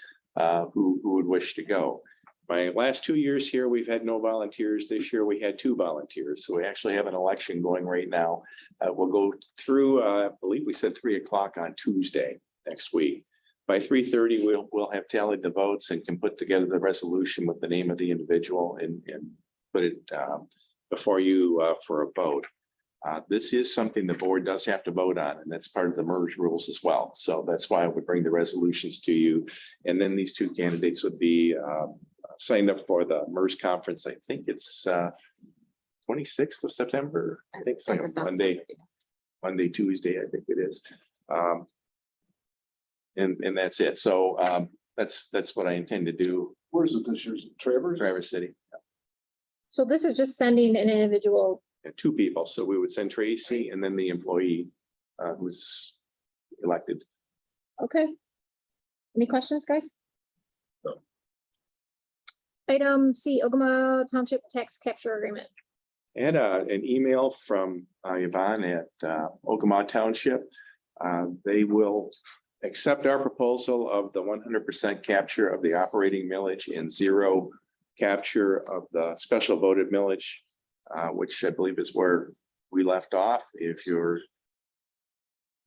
who would wish to go. My last 2 years here, we've had no volunteers. This year, we had 2 volunteers. So we actually have an election going right now. We'll go through, I believe we said 3 o'clock on Tuesday next week. By 3:30, we'll have tallied the votes and can put together the resolution with the name of the individual and put it before you for a vote. This is something the board does have to vote on, and that's part of the MERS rules as well. So that's why I would bring the resolutions to you. And then these 2 candidates would be signed up for the MERS conference. I think it's 26th of September. I think it's like a Monday, Tuesday, I think it is. And that's it. So that's what I intend to do. Where's it this year? Traverse City. So this is just sending an individual. 2 people. So we would send Tracy and then the employee who's elected. Okay. Any questions, guys? No. Item C, Ogemaw Township Tax Capture Agreement. And an email from Yvonne at Ogemaw Township. They will accept our proposal of the 100% capture of the operating millage and 0 capture of the special voted millage, which I believe is where we left off. If you're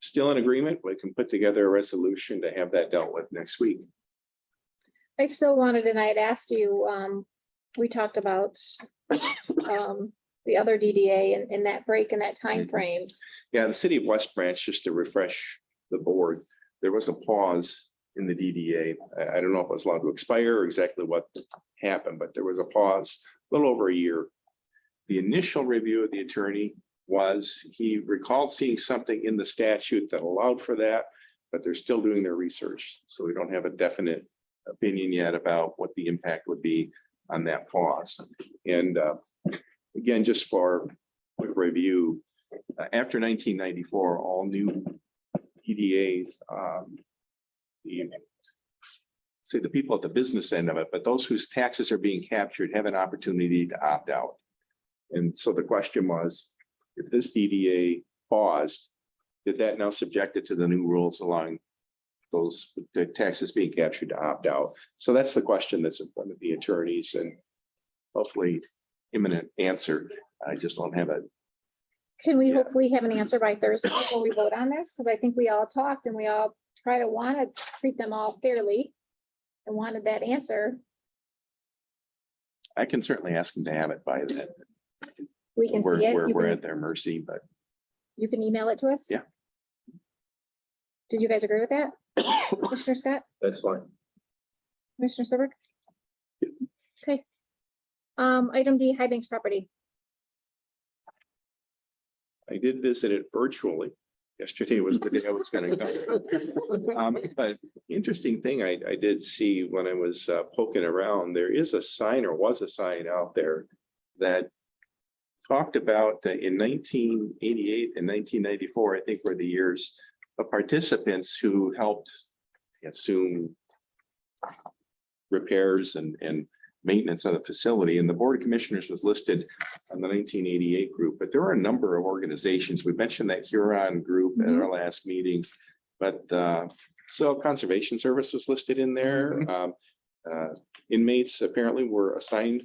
still in agreement, we can put together a resolution to have that dealt with next week. I still wanted, and I had asked you, we talked about the other DDA and that break in that time frame. Yeah, the city of West Branch, just to refresh the board, there was a pause in the DDA. I don't know if it was allowed to expire or exactly what happened, but there was a pause a little over a year. The initial review of the attorney was he recalled seeing something in the statute that allowed for that, but they're still doing their research. So we don't have a definite opinion yet about what the impact would be on that pause. And again, just for quick review, after 1994, all new EDAs, say the people at the business end of it, but those whose taxes are being captured have an opportunity to opt out. And so the question was, if this DDA paused, did that now subject it to the new rules allowing those, the taxes being captured to opt out? So that's the question that's in front of the attorneys, and hopefully imminent answer. I just don't have a, Can we Yeah. hopefully have an answer by Thursday before we vote on this? Because I think we all talked and we all try to want to treat them all fairly and wanted that answer. I can certainly ask them to have it by then. We can We're, see it. we're, You we're can- at their mercy, but You can email it to us? Yeah. Did you guys agree with that? Commissioner Scott, That's fine. Commissioner Serbrook? Okay. Item D, High Banks property. I did visit it virtually. Yesterday was the day I was gonna go. But interesting thing I did see when I was poking around, there is a sign, or was a sign out there that talked about in 1988 and 1994, I think were the years of participants who helped assume repairs and maintenance of the facility, and the Board of Commissioners was listed on the 1988 group, but there are a number of organizations. We mentioned that Huron group at our last meeting, but Soil Conservation Service was listed in there. Inmates apparently were assigned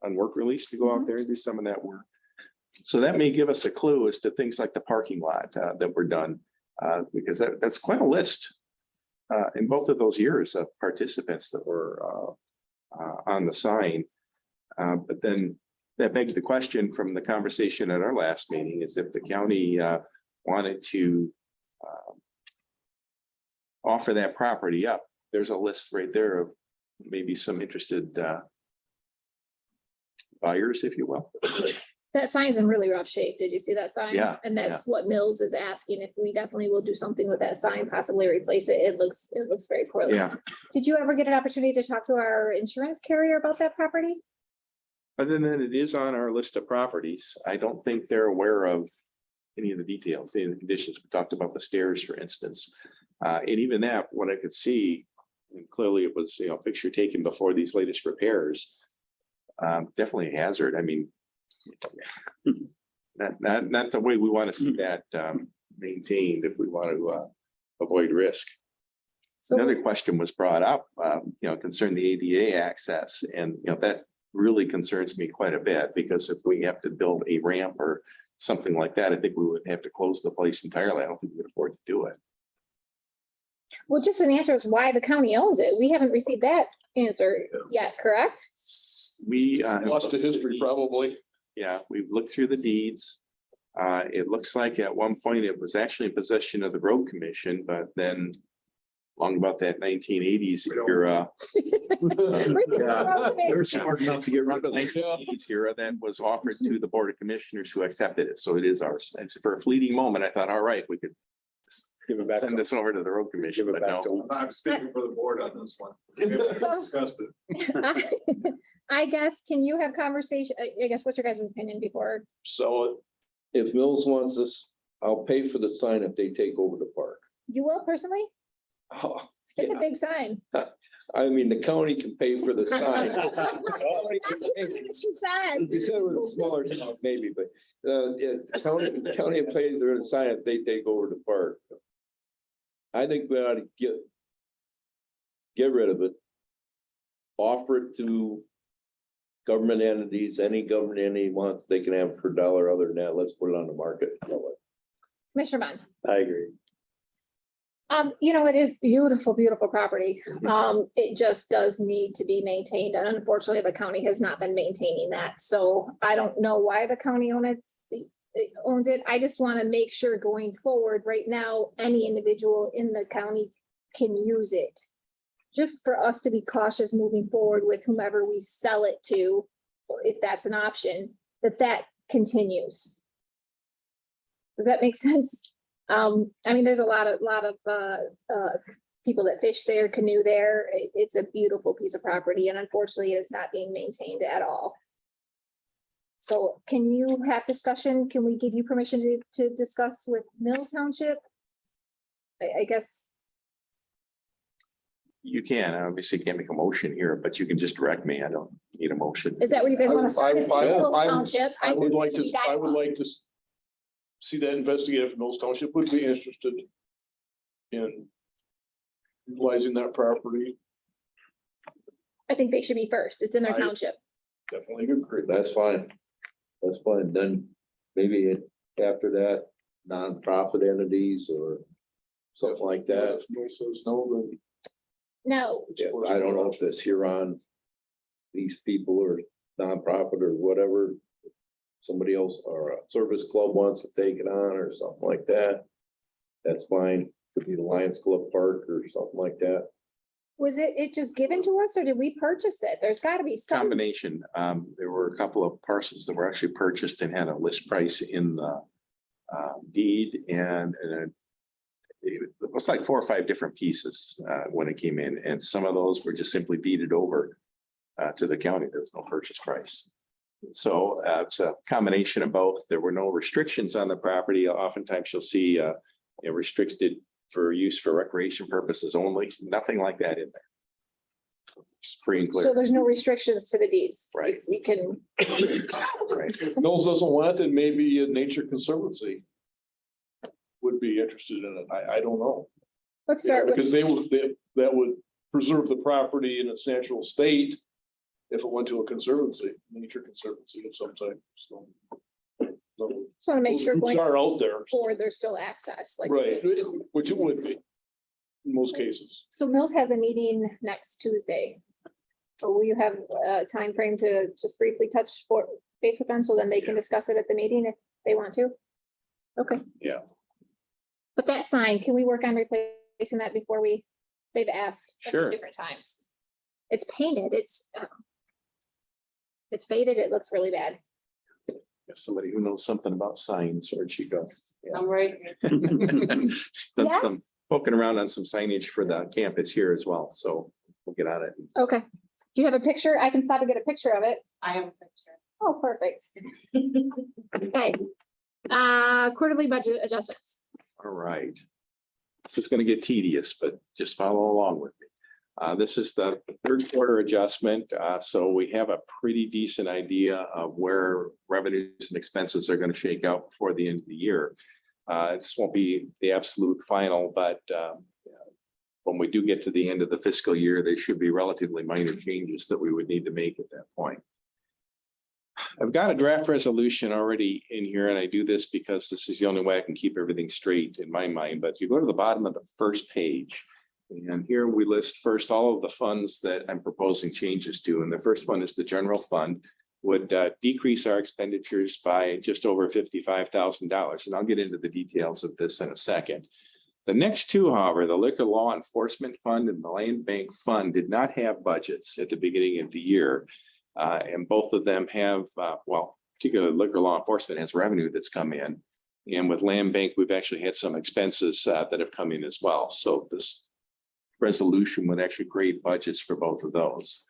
on work release to go out there and do some of that work. So that may give us a clue as to things like the parking lot that were done, because that's quite a list in both of those years of participants that were on the sign. But then that begs the question from the conversation at our last meeting, is if the county wanted to offer that property up, there's a list right there of maybe some interested buyers, if you will. That sign's in really rough shape. Did you see that sign? Yeah, And that's what Mills is asking. If we definitely will do something with that sign, possibly replace it. It looks very poorly. Yeah. Did you ever get an opportunity to talk to our insurance carrier about that property? Other than it is on our list of properties, I don't think they're aware of any of the details, any of the conditions. We talked about the stairs, for instance. And even that, what I could see, and clearly it was, picture taken before these latest repairs. Definitely a hazard. I mean, not the way we want to see that maintained if we want to avoid risk. So Another question was brought up, concerning the ADA access, and that really concerns me quite a bit, because if we have to build a ramp or something like that, I think we would have to close the place entirely. I don't think we could afford to do it. well, just an answer is why the county owns it. We haven't received that answer yet, correct? We Lost to history, probably. Yeah, we've looked through the deeds. It looks like at one point it was actually in possession of the road commission, but then long about that 1980s era. They're smart enough to get rid of it. 1980s era that was offered to the Board of Commissioners, who accepted it. So it is ours. And for a fleeting moment, I thought, all right, we could Give it back. send this over to the road commission, Give it but back to no. them. I'm speaking for the board on this one. We haven't discussed it. I guess, can you have conversation, I guess, what's your guys' opinion before? So If Mills wants this, I'll pay for the sign if they take over the park. You will personally? Oh, It's a yeah. big sign. I mean, the county can pay for the sign. It's too bad. You said it was a smaller town, maybe, but county pays for the sign if they take over the park. I think we ought to get rid of it. Offer it to government entities, any government entity wants, they can have it for a dollar. Other than that, let's put it on the market. Commissioner Bond. I agree. It is beautiful, beautiful property. It just does need to be maintained. And unfortunately, the county has not been maintaining that. So I don't know why the county owns it. I just want to make sure going forward, right now, any individual in the county can use it. Just for us to be cautious moving forward with whomever we sell it to, if that's an option, that continues. Does that make sense? There's a lot of people that fish there, canoe there. It's a beautiful piece of property, and unfortunately, it's not being maintained at all. So can you have discussion? Can we give you permission to discuss with Mills Township? I guess, You can, obviously can't make a motion here, but you can just direct me. I don't need a motion. is that where you guys want to start? It's I- Mills I- Township. I would like You to, guys- I would like to see that investigated if Mills Township would be interested in utilizing that property. I think they should be first. It's in their I- township. Definitely agree. That's fine. That's fine. Then maybe after that, nonprofit entities or something like that. If Mills says no, then No, Yeah, I don't know if this Huron, these people or nonprofit or whatever. Somebody else or a service club wants to take it on or something like that. That's fine. Could be the Lions Club Park or something like that. was it just given to us or did we purchase it? There's got to be some. Combination. There were a couple of parcels that were actually purchased and had a list price in the deed and it was like 4 or 5 different pieces when it came in, and some of those were just simply deeded over to the county. There was no purchase price. So it's a combination of both. There were no restrictions on the property. Oftentimes you'll see restricted for use for recreation purposes only. Nothing like that in there. It's free and So clear. there's no restrictions to the deeds. Right. We can, Right. if Mills doesn't want it, then maybe a Nature Conservancy would be interested in it. I don't know. let's start with, Because that would preserve the property in its natural state if it went to a conservancy, Nature Conservancy of some type, so. just want to make sure Groups going are out there, forward, there's still access, like. right, which it would be in most cases. So Mills has a meeting next Tuesday. So will you have a time frame to just briefly touch base with them so then they can discuss it at the meeting if they want to? Okay. Yeah. But that sign, can we work on replacing that before they've asked a few Sure. different times? It's painted, it's faded, it looks really bad. Somebody who knows something about signs, where'd she go? Yeah. I'm right. Done some Yes. poking around on some signage for the campus here as well, so we'll get on it. Okay. Do you have a picture? I can stop and get a picture of it. I have a picture. Oh, perfect. Okay. Quarterly budget adjustments. All right. This is gonna get tedious, but just follow along with me. This is the third quarter adjustment, so we have a pretty decent idea of where revenues and expenses are gonna shake out before the end of the year. This won't be the absolute final, but when we do get to the end of the fiscal year, there should be relatively minor changes that we would need to make at that point. I've got a draft resolution already in here, and I do this because this is the only way I can keep everything straight in my mind. But you go to the bottom of the first page, and here we list first all of the funds that I'm proposing changes to. And the first one is the general fund would decrease our expenditures by just over $55,000. And I'll get into the details of this in a second. The next two, however, the Liquor Law Enforcement Fund and the Land Bank Fund did not have budgets at the beginning of the year. And both of them have, particularly Liquor Law Enforcement has revenue that's come in. And with Land Bank, we've actually had some expenses that have come in as well. So this resolution would actually create budgets for both of those.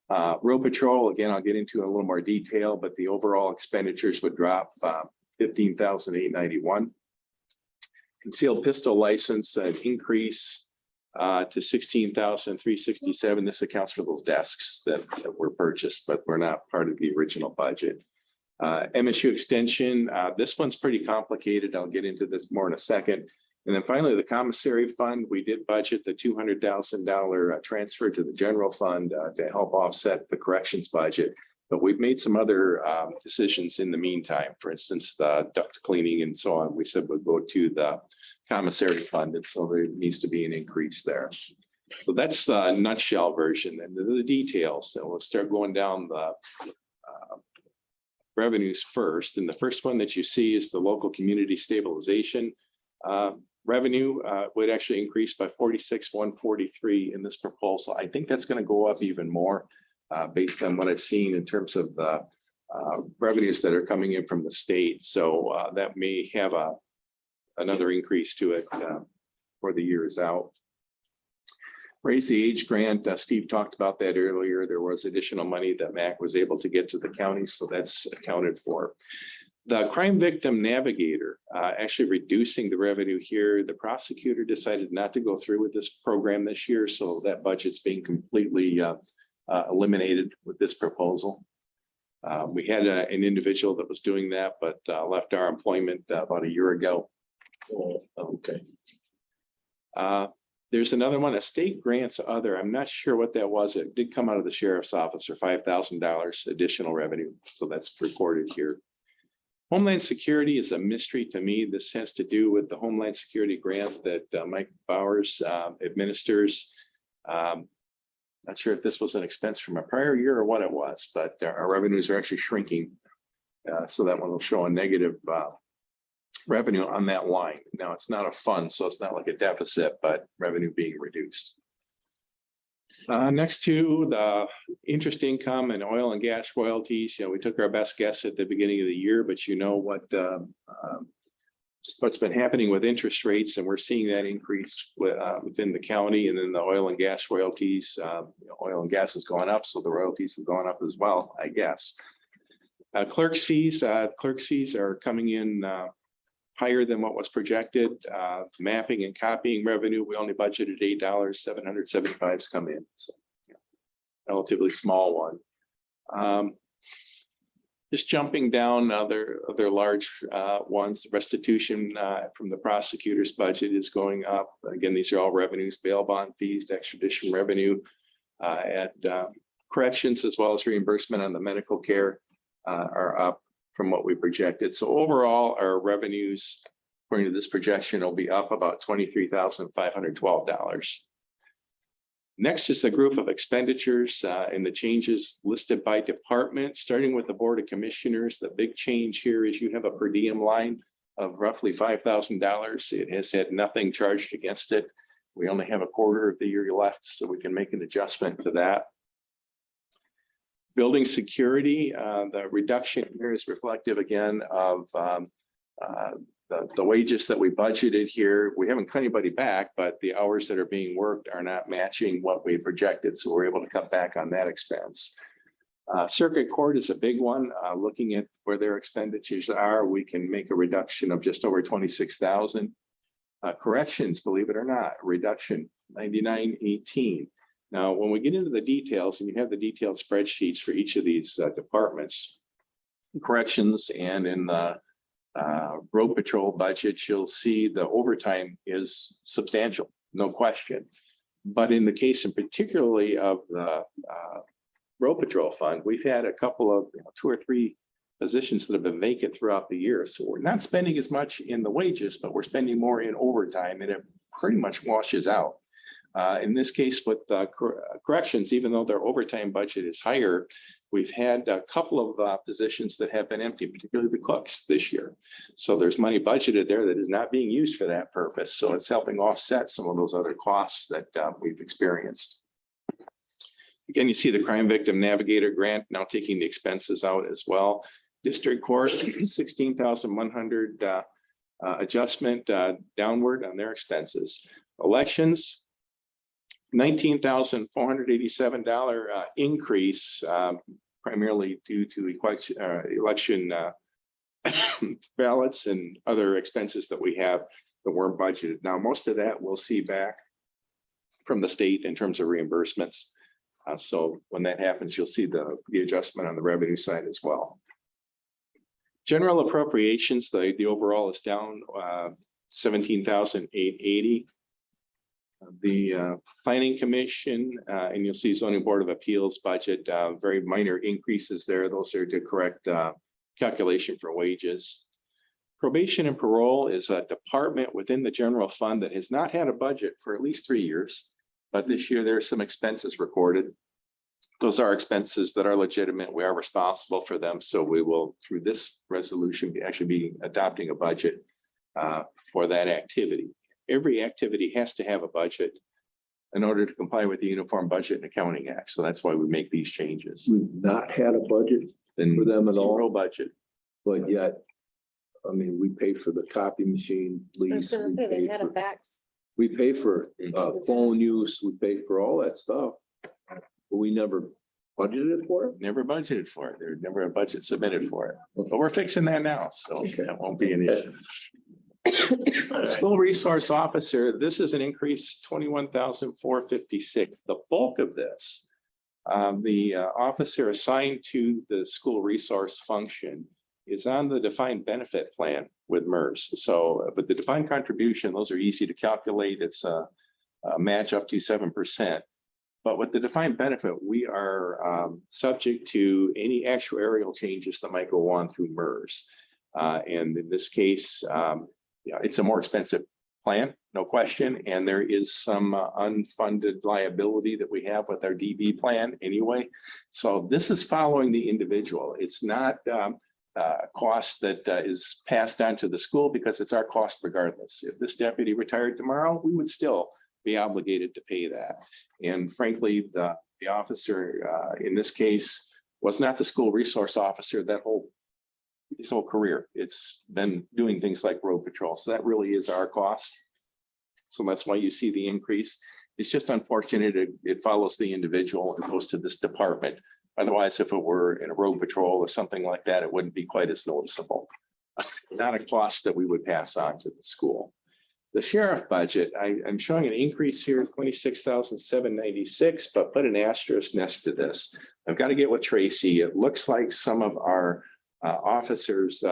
Road Patrol, again, I'll get into in a little more detail, but the overall expenditures would drop $15,891. Concealed pistol license, an increase to $16,367. This accounts for those desks that were purchased, but were not part of the original budget. MSU extension, this one's pretty complicated. I'll get into this more in a second. And then finally, the commissary fund, we did budget the $200,000 transfer to the general fund to help offset the corrections budget. But we've made some other decisions in the meantime. For instance, the duct cleaning and so on, we said we'd go to the commissary fund. And so there needs to be an increase there. So that's the nutshell version and the details. So we'll start going down the revenues first. And the first one that you see is the local community stabilization revenue would actually increase by 46,143 in this proposal. I think that's going to go up even more based on what I've seen in terms of the revenues that are coming in from the state. So that may have another increase to it for the years out. Raise the age grant. Steve talked about that earlier. There was additional money that MAC was able to get to the county, so that's accounted for. The crime victim navigator, actually reducing the revenue here. The prosecutor decided not to go through with this program this year, so that budget's being completely eliminated with this proposal. We had an individual that was doing that, but left our employment about a year ago. Okay. There's another one, a state grants other. I'm not sure what that was. It did come out of the sheriff's office for $5,000 additional revenue. So that's reported here. Homeland Security is a mystery to me. This has to do with the Homeland Security grant that Mike Bowers administers. Not sure if this was an expense from a prior year or what it was, but our revenues are actually shrinking. So that one will show a negative revenue on that line. Now, it's not a fund, so it's not like a deficit, but revenue being reduced. Next to the interest income and oil and gas royalties, we took our best guess at the beginning of the year, but you know what's been happening with interest rates, and we're seeing that increase within the county, and then the oil and gas royalties. Oil and gas has gone up, so the royalties have gone up as well, I guess. Clerks fees are coming in higher than what was projected. Mapping and copying revenue, we only budgeted $8, 775's come in. So relatively small one. Just jumping down other large ones, restitution from the prosecutor's budget is going up. Again, these are all revenues, bail bond fees, extradition revenue, at corrections, as well as reimbursement on the medical care are up from what we projected. So overall, our revenues, according to this projection, will be up about $23,512. Next is the group of expenditures and the changes listed by department, starting with the Board of Commissioners. The big change here is you have a per diem line of roughly $5,000. It has had nothing charged against it. We only have a quarter of the year left, so we can make an adjustment to that. Building security, the reduction here is reflective again of the wages that we budgeted here. We haven't cut anybody back, but the hours that are being worked are not matching what we projected. So we're able to cut back on that expense. Circuit court is a big one. Looking at where their expenditures are, we can make a reduction of just over 26,000. Corrections, believe it or not, reduction 9918. Now, when we get into the details, and you have the detailed spreadsheets for each of these departments, corrections, and in the road patrol budget, you'll see the overtime is substantial, no question. But in the case in particularly of the road patrol fund, we've had a couple of 2 or 3 positions that have been vacant throughout the year. So we're not spending as much in the wages, but we're spending more in overtime, and it pretty much washes out. In this case with corrections, even though their overtime budget is higher, we've had a couple of positions that have been empty, particularly the cooks this year. So there's money budgeted there that is not being used for that purpose. So it's helping offset some of those other costs that we've experienced. Again, you see the crime victim navigator grant now taking the expenses out as well. District court, 16,100 adjustment downward on their expenses. Elections, $19,487 increase, primarily due to election ballots and other expenses that we have that weren't budgeted. Now, most of that we'll see back from the state in terms of reimbursements. So when that happens, you'll see the adjustment on the revenue side as well. General appropriations, the overall is down 17,880. The Planning Commission, and you'll see Zoning Board of Appeals budget, very minor increases there. Those are to correct calculation for wages. Probation and parole is a department within the general fund that has not had a budget for at least 3 years. But this year there are some expenses recorded. Those are expenses that are legitimate. We are responsible for them. So we will, through this resolution, actually be adopting a budget for that activity. Every activity has to have a budget in order to comply with the Uniform Budget and Accounting Act. So that's why we make these changes. We've not had a budget for them at all, Zero budget. but yet, I mean, we pay for the copy machine lease. We pay for phone use, we pay for all that stuff. But we never budgeted for it? Never budgeted for it. There's never a budget submitted for it, but we're fixing that now, so that won't be an issue. School resource officer, this is an increase 21,456. The bulk of this, the officer assigned to the school resource function is on the defined benefit plan with MERS. So, but the defined contribution, those are easy to calculate. It's a match up to 7%. But with the defined benefit, we are subject to any actuarial changes that might go on through MERS. And in this case, it's a more expensive plan, no question. And there is some unfunded liability that we have with our DB plan anyway. So this is following the individual. It's not a cost that is passed on to the school because it's our cost regardless. If this deputy retired tomorrow, we would still be obligated to pay that. And frankly, the officer in this case was not the school resource officer his whole career. It's been doing things like road patrol. So that really is our cost. So that's why you see the increase. It's just unfortunate. It follows the individual and goes to this department. Otherwise, if it were in a road patrol or something like that, it wouldn't be quite as noticeable. Not a cost that we would pass on to the school. The sheriff budget, I'm showing an increase here, 26,796, but put an asterisk next to this. I've got to get with Tracy. It looks like some of our officers'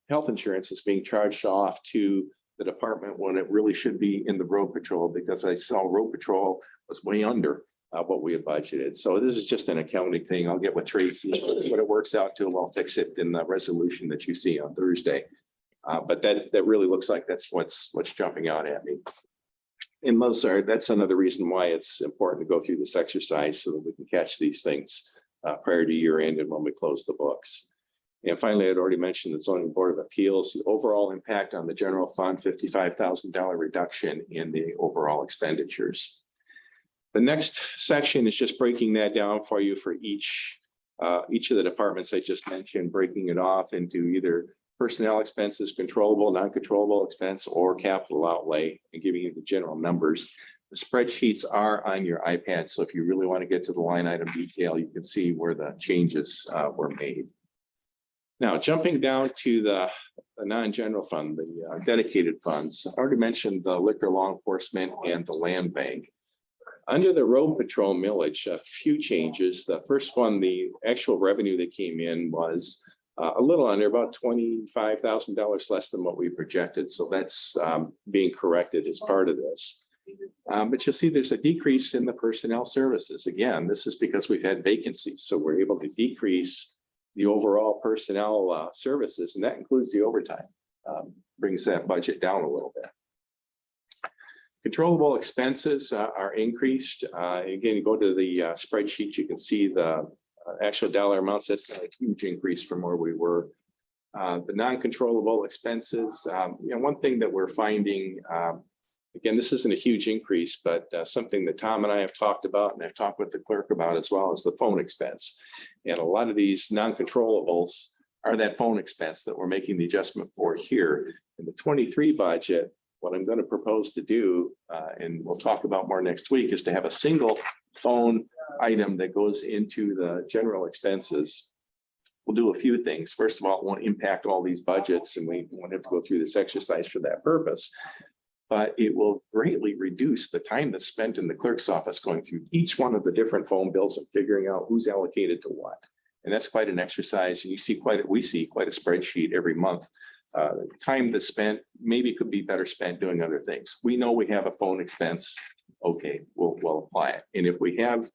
health insurance is being charged off to the department when it really should be in the road patrol, because I saw road patrol was way under what we had budgeted. So this is just an accounting thing. I'll get with Tracy. What it works out to, we'll fix it in the resolution that you see on Thursday. But that really looks like that's what's jumping out at me. And that's another reason why it's important to go through this exercise so that we can catch these things prior to year end and when we close the books. And finally, I'd already mentioned the zoning board of appeals, the overall impact on the general fund, $55,000 reduction in the overall expenditures. The next section is just breaking that down for you for each of the departments I just mentioned, breaking it off into either personnel expenses, controllable, non-controllable expense, or capital outlay, and giving you the general numbers. The spreadsheets are on your iPad, so if you really want to get to the line item detail, you can see where the changes were made. Now, jumping down to the non-general fund, the dedicated funds, I already mentioned the liquor law enforcement and the land bank. Under the road patrol millage, a few changes. The first one, the actual revenue that came in was a little under, about $25,000 less than what we projected. So that's being corrected as part of this. But you'll see there's a decrease in the personnel services. Again, this is because we've had vacancies. So we're able to decrease the overall personnel services, and that includes the overtime. Brings that budget down a little bit. Controllable expenses are increased. Again, you go to the spreadsheet, you can see the actual dollar amounts. That's not a huge increase from where we were. The non-controllable expenses, one thing that we're finding, again, this isn't a huge increase, but something that Tom and I have talked about, and I've talked with the clerk about as well, is the phone expense. And a lot of these non-controllables are that phone expense that we're making the adjustment for here. In the 23 budget, what I'm going to propose to do, and we'll talk about more next week, is to have a single phone item that goes into the general expenses. We'll do a few things. First of all, it won't impact all these budgets, and we won't have to go through this exercise for that purpose. But it will greatly reduce the time that's spent in the clerk's office going through each one of the different phone bills and figuring out who's allocated to what. And that's quite an exercise. And we see quite a spreadsheet every month. Time that's spent maybe could be better spent doing other things. We know we have a phone expense. Okay, we'll apply it. And if we have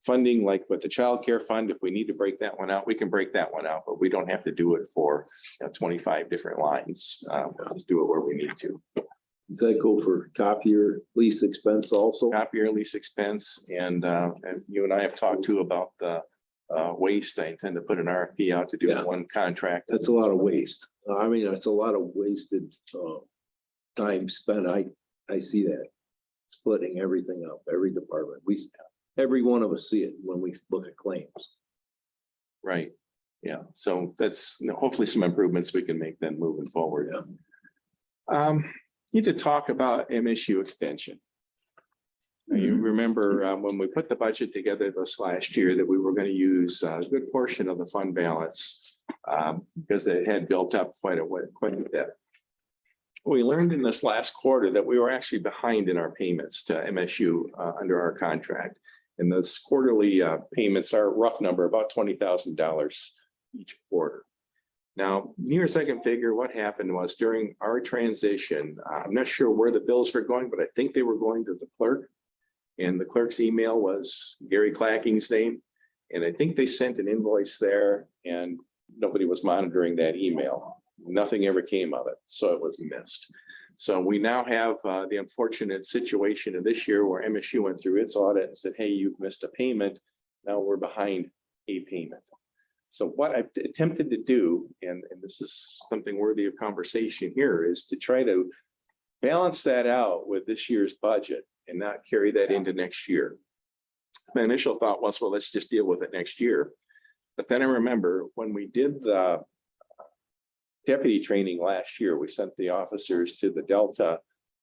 funding like with the child care fund, if we need to break that one out, we can break that one out, but we don't have to do it for 25 different lines. We'll just do it where we need to. Does that go for top year lease expense also? Top year lease expense, and you and I have talked too about the waste. I intend to put an RFP out to do one contract. That's a lot of waste. I mean, it's a lot of wasted time spent. I see that. Splitting everything up, every department. Every one of us see it when we look at claims. Right. Yeah. So that's hopefully some improvements we can make then moving forward. Need to talk about MSU extension. Now, you remember when we put the budget together this last year that we were going to use a good portion of the fund balance because it had built up quite a bit. We learned in this last quarter that we were actually behind in our payments to MSU under our contract. And those quarterly payments are a rough number, about $20,000 each quarter. Now, near second figure, what happened was during our transition, I'm not sure where the bills were going, but I think they were going to the clerk. And the clerk's email was Gary Clacking's name. And I think they sent an invoice there and nobody was monitoring that email. Nothing ever came of it, so it was missed. So we now have the unfortunate situation of this year where MSU went through its audit and said, hey, you've missed a payment. Now we're behind a payment. So what I've attempted to do, and this is something worthy of conversation here, is to try to balance that out with this year's budget and not carry that into next year. My initial thought was, well, let's just deal with it next year. But then I remember when we did the deputy training last year, we sent the officers to the Delta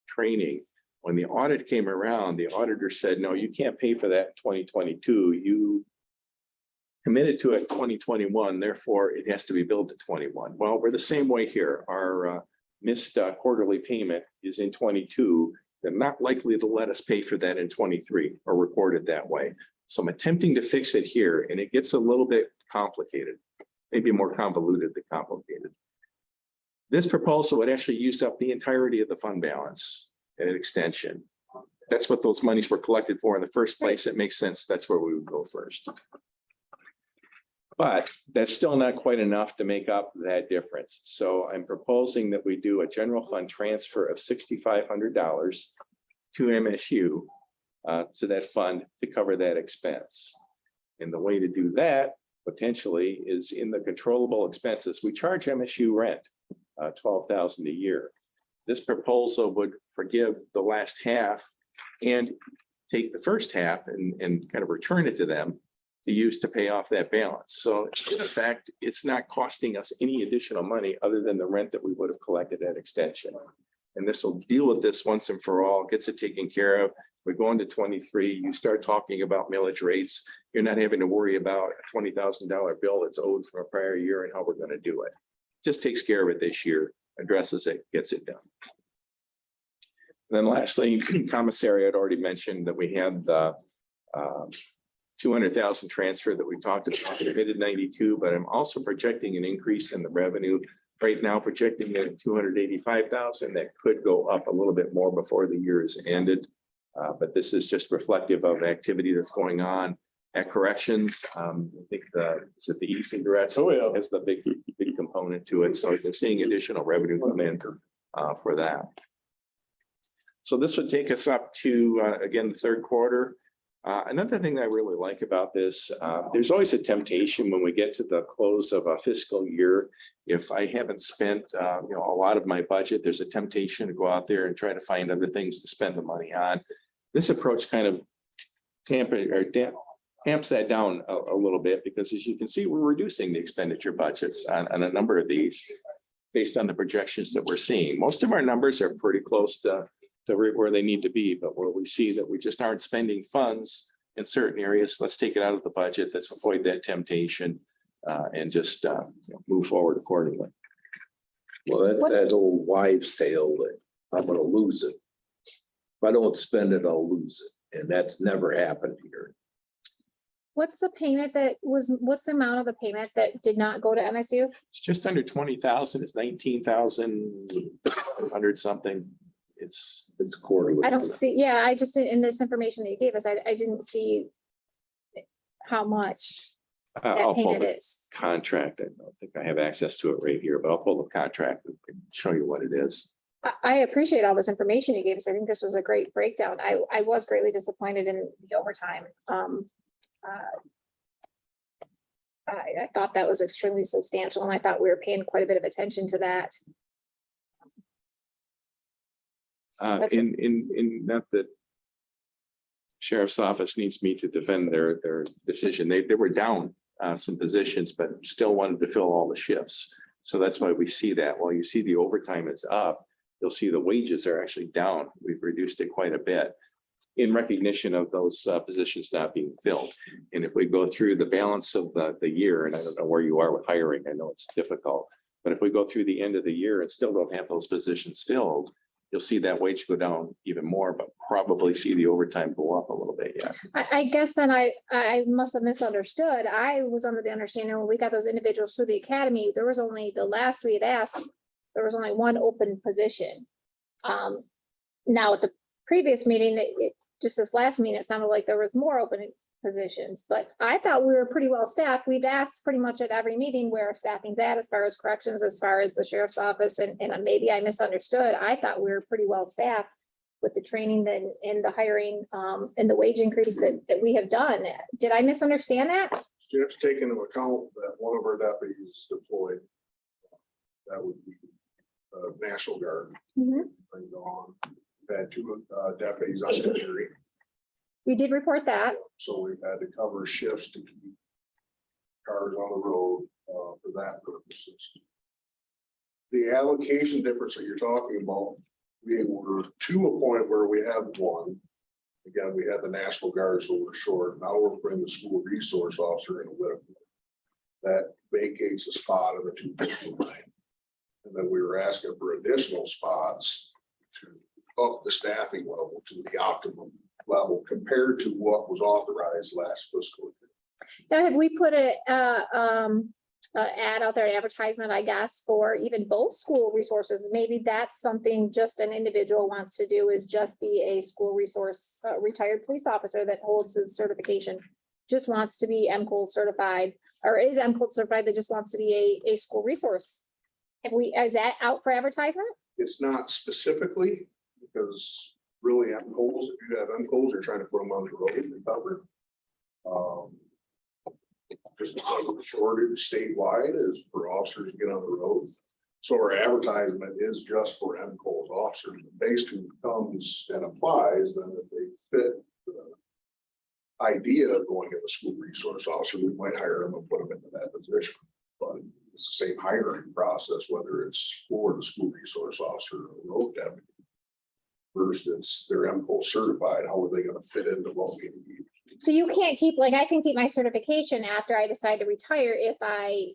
training. When the audit came around, the auditor said, no, you can't pay for that in 2022. You committed to it in 2021, therefore it has to be billed to 21. Well, we're the same way here. Our missed quarterly payment is in 22. They're not likely to let us pay for that in 23 or report it that way. So I'm attempting to fix it here, and it gets a little bit complicated, maybe more convoluted than complicated. This proposal would actually use up the entirety of the fund balance at an extension. That's what those monies were collected for in the first place. It makes sense. That's where we would go first. But that's still not quite enough to make up that difference. So I'm proposing that we do a general fund transfer of $6,500 to MSU to that fund to cover that expense. And the way to do that potentially is in the controllable expenses. We charge MSU rent, $12,000 a year. This proposal would forgive the last half and take the first half and kind of return it to them to use to pay off that balance. So in effect, it's not costing us any additional money other than the rent that we would have collected at extension. And this will deal with this once and for all, gets it taken care of. We go into 23, you start talking about millage rates. You're not having to worry about a $20,000 bill that's owed from a prior year and how we're going to do it. Just takes care of it this year, addresses it, gets it done. And then lastly, commissary, I'd already mentioned that we had the 200,000 transfer that we talked about, committed 92, but I'm also projecting an increase in the revenue. Right now, projecting it at 285,000. That could go up a little bit more before the year is ended. But this is just reflective of activity that's going on at corrections. I think is it the e-cigarettes? Oh, yeah. Has the big component to it. So they're seeing additional revenue come in for that. So this would take us up to, again, the third quarter. Another thing I really like about this, there's always a temptation when we get to the close of a fiscal year. If I haven't spent a lot of my budget, there's a temptation to go out there and try to find other things to spend the money on. This approach kind of tamps that down a little bit, because as you can see, we're reducing the expenditure budgets on a number of these based on the projections that we're seeing. Most of our numbers are pretty close to where they need to be, but where we see that we just aren't spending funds in certain areas, let's take it out of the budget. Let's avoid that temptation and just move forward accordingly. Well, that's that old wives' tale that I'm gonna lose it. If I don't spend it, I'll lose it. And that's never happened here. What's the amount of the payment that did not go to MSU? It's just under 20,000. It's 19,100 something. It's quarterly. I don't see, yeah, I just, in this information that you gave us, I didn't see how much I'll that pull payment the is. contract. I don't think I have access to it right here, but I'll pull the contract and show you what it is. I appreciate all this information you gave us. I think this was a great breakdown. I was greatly disappointed in the overtime. I thought that was extremely substantial, and I thought we were paying quite a bit of attention to that. That's In not that sheriff's office needs me to defend their decision. They were down some positions, but still wanted to fill all the shifts. So that's why we see that. While you see the overtime is up, you'll see the wages are actually down. We've reduced it quite a bit. in recognition of those positions not being filled. And if we go through the balance of the year, and I don't know where you are with hiring, I know it's difficult. But if we go through the end of the year and still don't have those positions filled, you'll see that wage go down even more, but probably see the overtime go up a little bit, yeah. I guess then I must have misunderstood. I was under the understanding when we got those individuals through the academy, there was only, the last we had asked, there was only one open position. Now at the previous meeting, just this last meeting, it sounded like there was more open positions, but I thought we were pretty well staffed. We've asked pretty much at every meeting where our staffing's at as far as corrections, as far as the sheriff's office, and maybe I misunderstood. I thought we were pretty well staffed with the training and the hiring, and the wage increase that we have done. Did I misunderstand that? You have to take into account that one of our deputies deployed. That would be National Guard. Mhm. Been gone. We've had two deputies on injury, You did report that. so we've had to cover shifts to keep cars on the road for that purposes. The allocation difference that you're talking about, we were to a point where we have one. Again, we had the National Guard, so we're short. Now we're bringing the school resource officer in with that vacates a spot in the 259. And then we were asking for additional spots to up the staffing level to the optimum level compared to what was authorized last fiscal year. Now, have we put a ad out there, advertisement, I guess, for even both school resources? Maybe that's something just an individual wants to do, is just be a school resource, retired police officer that holds his certification, just wants to be MCOL certified, or is MCOL certified, that just wants to be a school resource. Is that out for advertisement? It's not specifically, because really MCOs, if you have MCOs, you're trying to put them on the road to cover. Just because of the shortage statewide is for officers to get on the road. So our advertisement is just for MCOs officers. Based who comes and applies, then if they fit the idea of going as a school resource officer, we might hire them and put them into that position. But it's the same hiring process, whether it's for the school resource officer or road deputy. First, it's they're MCO certified. How are they going to fit into what we need? So you can't keep, like, I can keep my certification after I decide to retire if I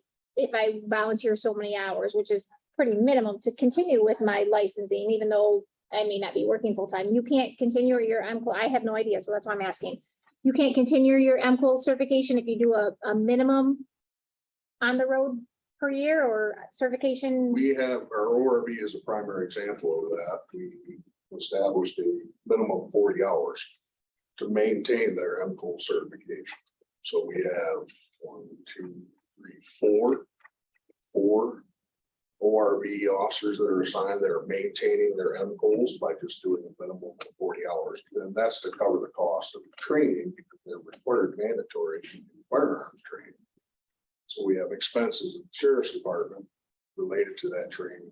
volunteer so many hours, which is pretty minimum, to continue with my licensing, even though I may not be working full time. You can't continue your MCO. I have no idea, so that's why I'm asking. You can't continue your MCO certification if you do a minimum on the road per year or certification. We have, our ORB is a primary example of that. We established a minimum of 40 hours to maintain their MCO certification. So we have 1, 2, 3, 4 ORB officers that are assigned that are maintaining their MCOs by just doing a minimum of 40 hours. And that's to cover the cost of training, because they're required mandatory firearms training. So we have expenses in the sheriff's department related to that training.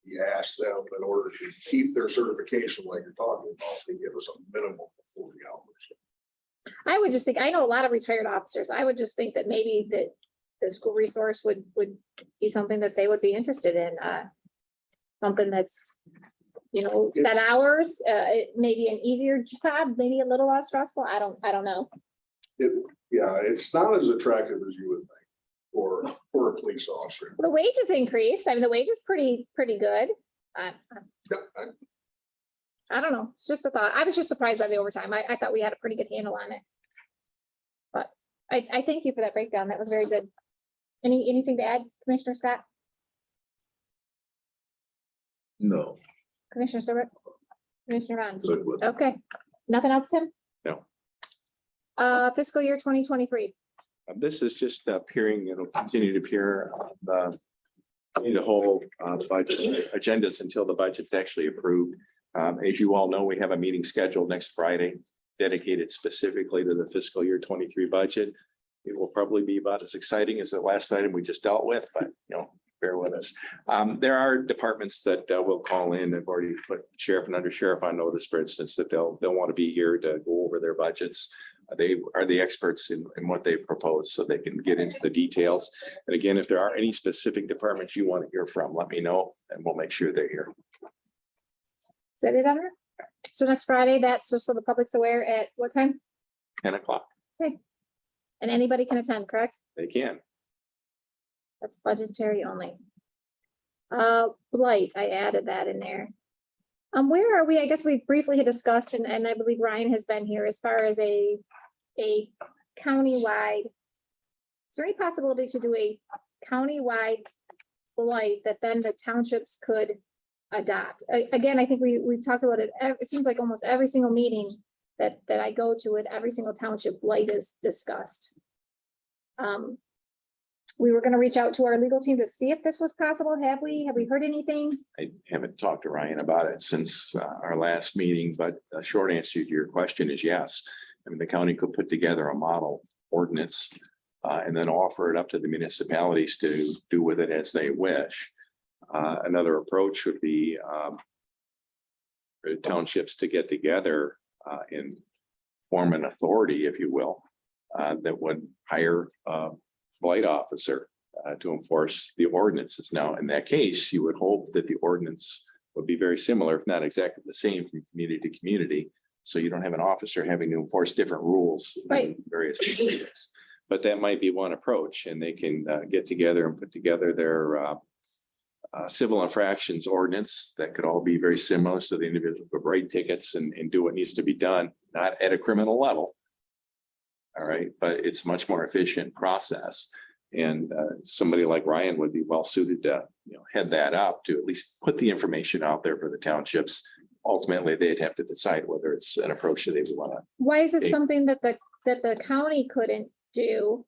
We asked them, in order to keep their certification like you're talking about, they give us a minimum of 40 hours. I would just think, I know a lot of retired officers. I would just think that maybe that the school resource would be something that they would be interested in. Something that's, set It's- hours, maybe an easier job, maybe a little less stressful. I don't know. It's not as attractive as you would think for a police officer. The wages increased. I mean, the wage is pretty good. Yeah, I don't know. It's just a thought. I was just surprised by the overtime. I thought we had a pretty good handle on it. But I thank you for that breakdown. That was very good. Anything to add, Commissioner Scott, No, Commissioner Serbrook, Commissioner Vaughn? good with. Okay, nothing else, Tim? No. Fiscal year 2023. This is just appearing, it'll continue to appear on the whole budget agendas until the budget's actually approved. As you all know, we have a meeting scheduled next Friday dedicated specifically to the fiscal year 23 budget. It will probably be about as exciting as the last item we just dealt with, but bear with us. There are departments that will call in. I've already put sheriff and under sheriff on notice, for instance, that they'll want to be here to go over their budgets. They are the experts in what they propose, so they can get into the details. And again, if there are any specific departments you want to hear from, let me know and we'll make sure they're here. Is that it on there? So next Friday, that's just so the public's aware at what time? 10 o'clock. And anybody can attend, correct? They can. That's budgetary only. Blight, I added that in there. Where are we? I guess we briefly had discussed, and I believe Ryan has been here as far as a countywide. Is there any possibility to do a countywide blight that then the townships could adopt? Again, I think we've talked about it. It seems like almost every single meeting that I go to it, every single township blight is discussed. We were gonna reach out to our legal team to see if this was possible. Have we heard anything? I haven't talked to Ryan about it since our last meeting, but a short answer to your question is yes. I mean, the county could put together a model ordinance and then offer it up to the municipalities to do with it as they wish. Another approach would be for townships to get together and form an authority, if you will, that would hire a blight officer to enforce the ordinances. Now, in that case, you would hope that the ordinance would be very similar, if not exactly the same from community to community. So you don't have an officer having to enforce different rules Right. in various districts. But that might be one approach, and they can get together and put together their civil infractions ordinance that could all be very similar. So the individual could write tickets and do what needs to be done, not at a criminal level. All right, but it's a much more efficient process. And somebody like Ryan would be well suited to, head that up, to at least put the information out there for the townships. Ultimately, they'd have to decide whether it's an approach that they would want to. Why is it Okay. something that the county couldn't do?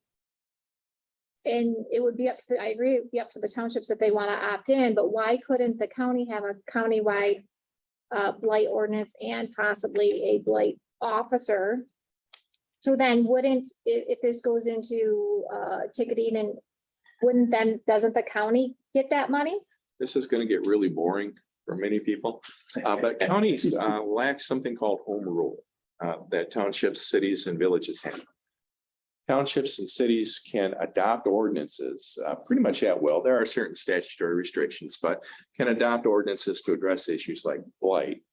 And it would be up to I agree, it'd be up to the townships if they want to opt in, but why couldn't the county have a countywide blight ordinance and possibly a blight officer? So then wouldn't, if this goes into ticketing, and doesn't the county get that money? This is going to get really boring for many people, but counties lack something called home rule that townships, cities, and villages have. Townships and cities can adopt ordinances pretty much at will. There are certain statutory restrictions, but can adopt ordinances to address issues like blight.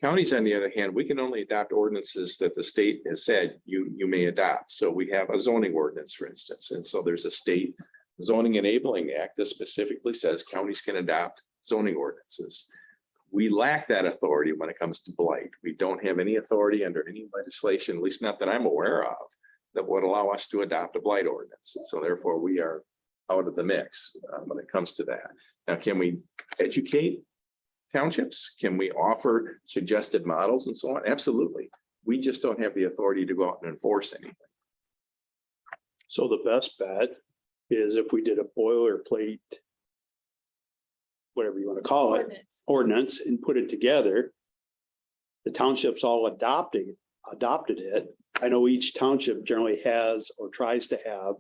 Counties, on the other hand, we can only adopt ordinances that the state has said you may adopt. So we have a zoning ordinance, for instance, and so there's a state zoning enabling act that specifically says counties can adopt zoning ordinances. We lack that authority when it comes to blight. We don't have any authority under any legislation, at least not that I'm aware of, that would allow us to adopt a blight ordinance. So therefore, we are out of the mix when it comes to that. Now, can we educate townships? Can we offer suggested models and so on? Absolutely. We just don't have the authority to go out and enforce anything. So the best bet is if we did a boilerplate, whatever you want to call it, ordinance, and put it together. The townships all adopted it. I know each township generally has or tries to have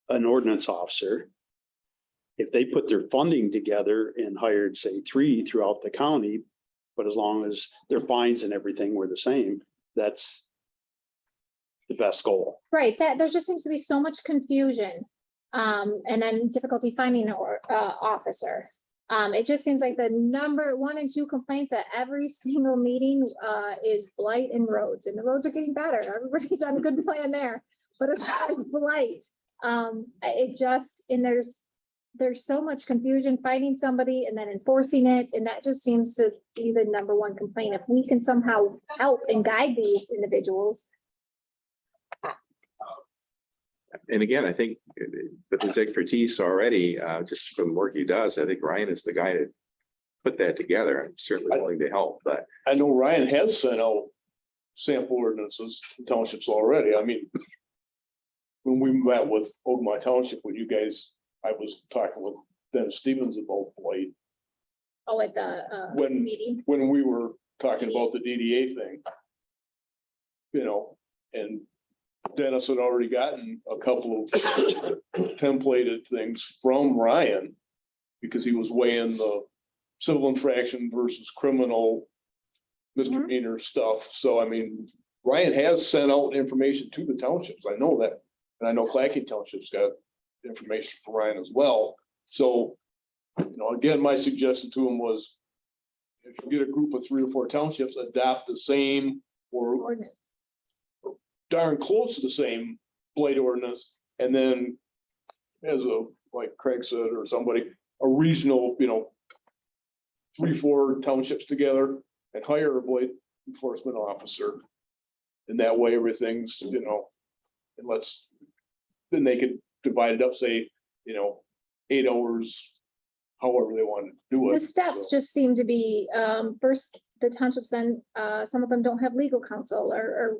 an ordinance officer. If they put their funding together and hired, say, 3 throughout the county, but as long as their fines and everything were the same, that's the best goal. Right, there just seems to be so much confusion. And then difficulty finding an officer. It just seems like the number 1 and 2 complaints at every single meeting is blight and roads, and the roads are getting better. Everybody's on a good plan there, but it's blight. It just, and there's so much confusion finding somebody and then enforcing it, and that just seems to be the number 1 complaint. If we can somehow help and guide these individuals. And again, I think with his expertise already, just from the work he does, I think Ryan is the guy to put that together. I'm certainly willing to help, but I know Ryan has sent out sample ordinances to townships already. I mean, when we met with Ogemaw Township, with you guys, I was talking with Dennis Stevens about blight. Oh, at the When- meeting. When we were talking about the DDA thing. And Dennis had already gotten a couple of templated things from Ryan. Because he was weighing the civil infraction versus criminal misdemeanor stuff. So I mean, Ryan has sent out information to the townships. I know that. And I know Clacking Township's got information for Ryan as well. So, again, my suggestion to him was, if you get a group of 3 or 4 townships adopt the same or Ordinance. darn close to the same blight ordinance, and then as a, like Craig said, or somebody, a regional, 3, 4 townships together and hire a blight enforcement officer. And that way everything's, and then they could divide it up, say, 8 hours, however they want to do it. The steps So, just seem to be, first, the townships, then, some of them don't have legal counsel or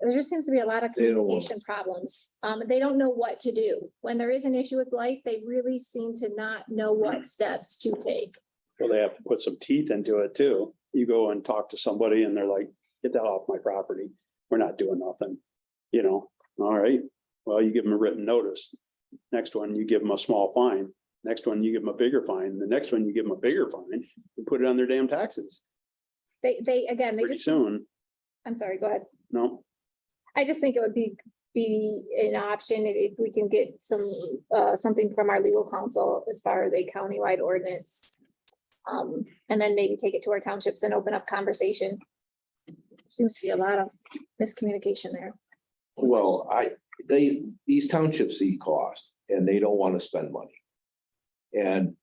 there just seems to be a lot of They don't want- communication problems. They don't know what to do. When there is an issue with blight, they really seem to not know what steps to take. Well, they have to put some teeth into it too. You go and talk to somebody and they're like, get the hell off my property. We're not doing nothing. All right, well, you give them a written notice. Next one, you give them a small fine. Next one, you give them a bigger fine. The next one, you give them a bigger fine and put it on their damn taxes Again, they pretty just, soon. I'm sorry, go ahead. No, I just think it would be an option if we can get something from our legal counsel as far as a countywide ordinance. And then maybe take it to our townships and open up conversation. Seems to be a lot of miscommunication there. Well, these townships see cost and they don't want to spend money. And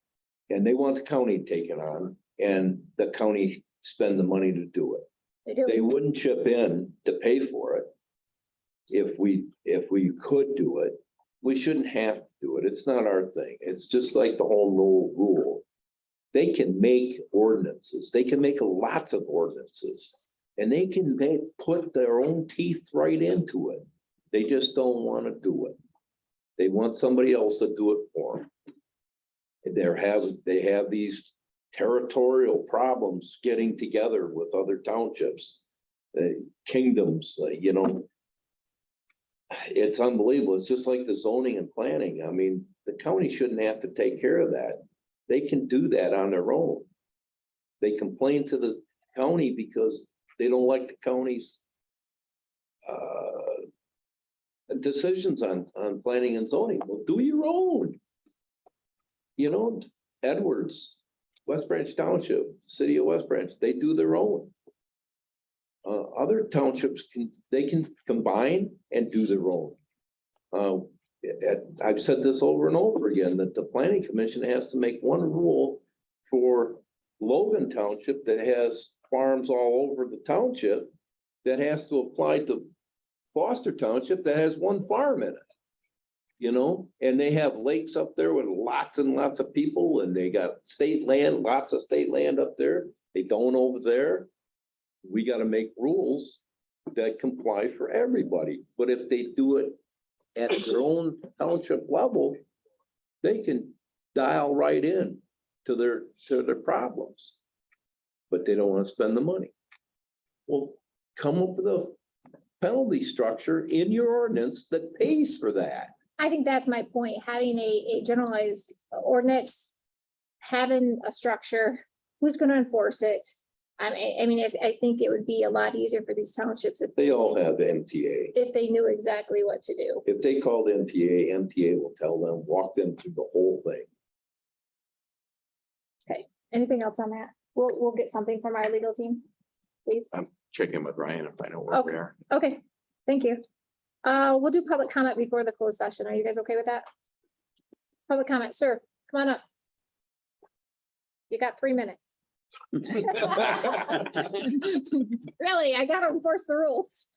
they want the county taken on and the county spend the money to do it. They They do. wouldn't chip in to pay for it. If we could do it, we shouldn't have to do it. It's not our thing. It's just like the whole rule. They can make ordinances. They can make lots of ordinances. And they can put their own teeth right into it. They just don't want to do it. They want somebody else to do it for them. They have these territorial problems getting together with other townships, kingdoms, it's unbelievable. It's just like the zoning and planning. I mean, the county shouldn't have to take care of that. They can do that on their own. They complain to the county because they don't like the county's decisions on planning and zoning. Well, do your own. Edwards, West Branch Township, City of West Branch, they do their own. Other townships they can combine and do their own. I've said this over and over again, that the planning commission has to make one rule for Logan Township that has farms all over the township that has to apply to Foster Township that has one farm in it. And they have lakes up there with lots and lots of people and they got state land, lots of state land up there. They don't over there. We got to make rules that comply for everybody. But if they do it at their own township level, they can dial right in to their problems. But they don't want to spend the money. Well, come up with a penalty structure in your ordinance that pays for that. I think that's my point, having a generalized ordinance, having a structure, who's gonna enforce it? I think it would be a lot easier for these townships They all have MTA. if they knew exactly what to do. If they called MTA will tell them, walk them through the whole thing. Anything else on that? We'll get something from our legal team, please. check in with Ryan and find out where Okay. we are. Okay, thank you. We'll do public comment before the closed session. Are you guys okay with that? Public comment, sir, come on up. You got 3 minutes. Really, I gotta enforce the rules.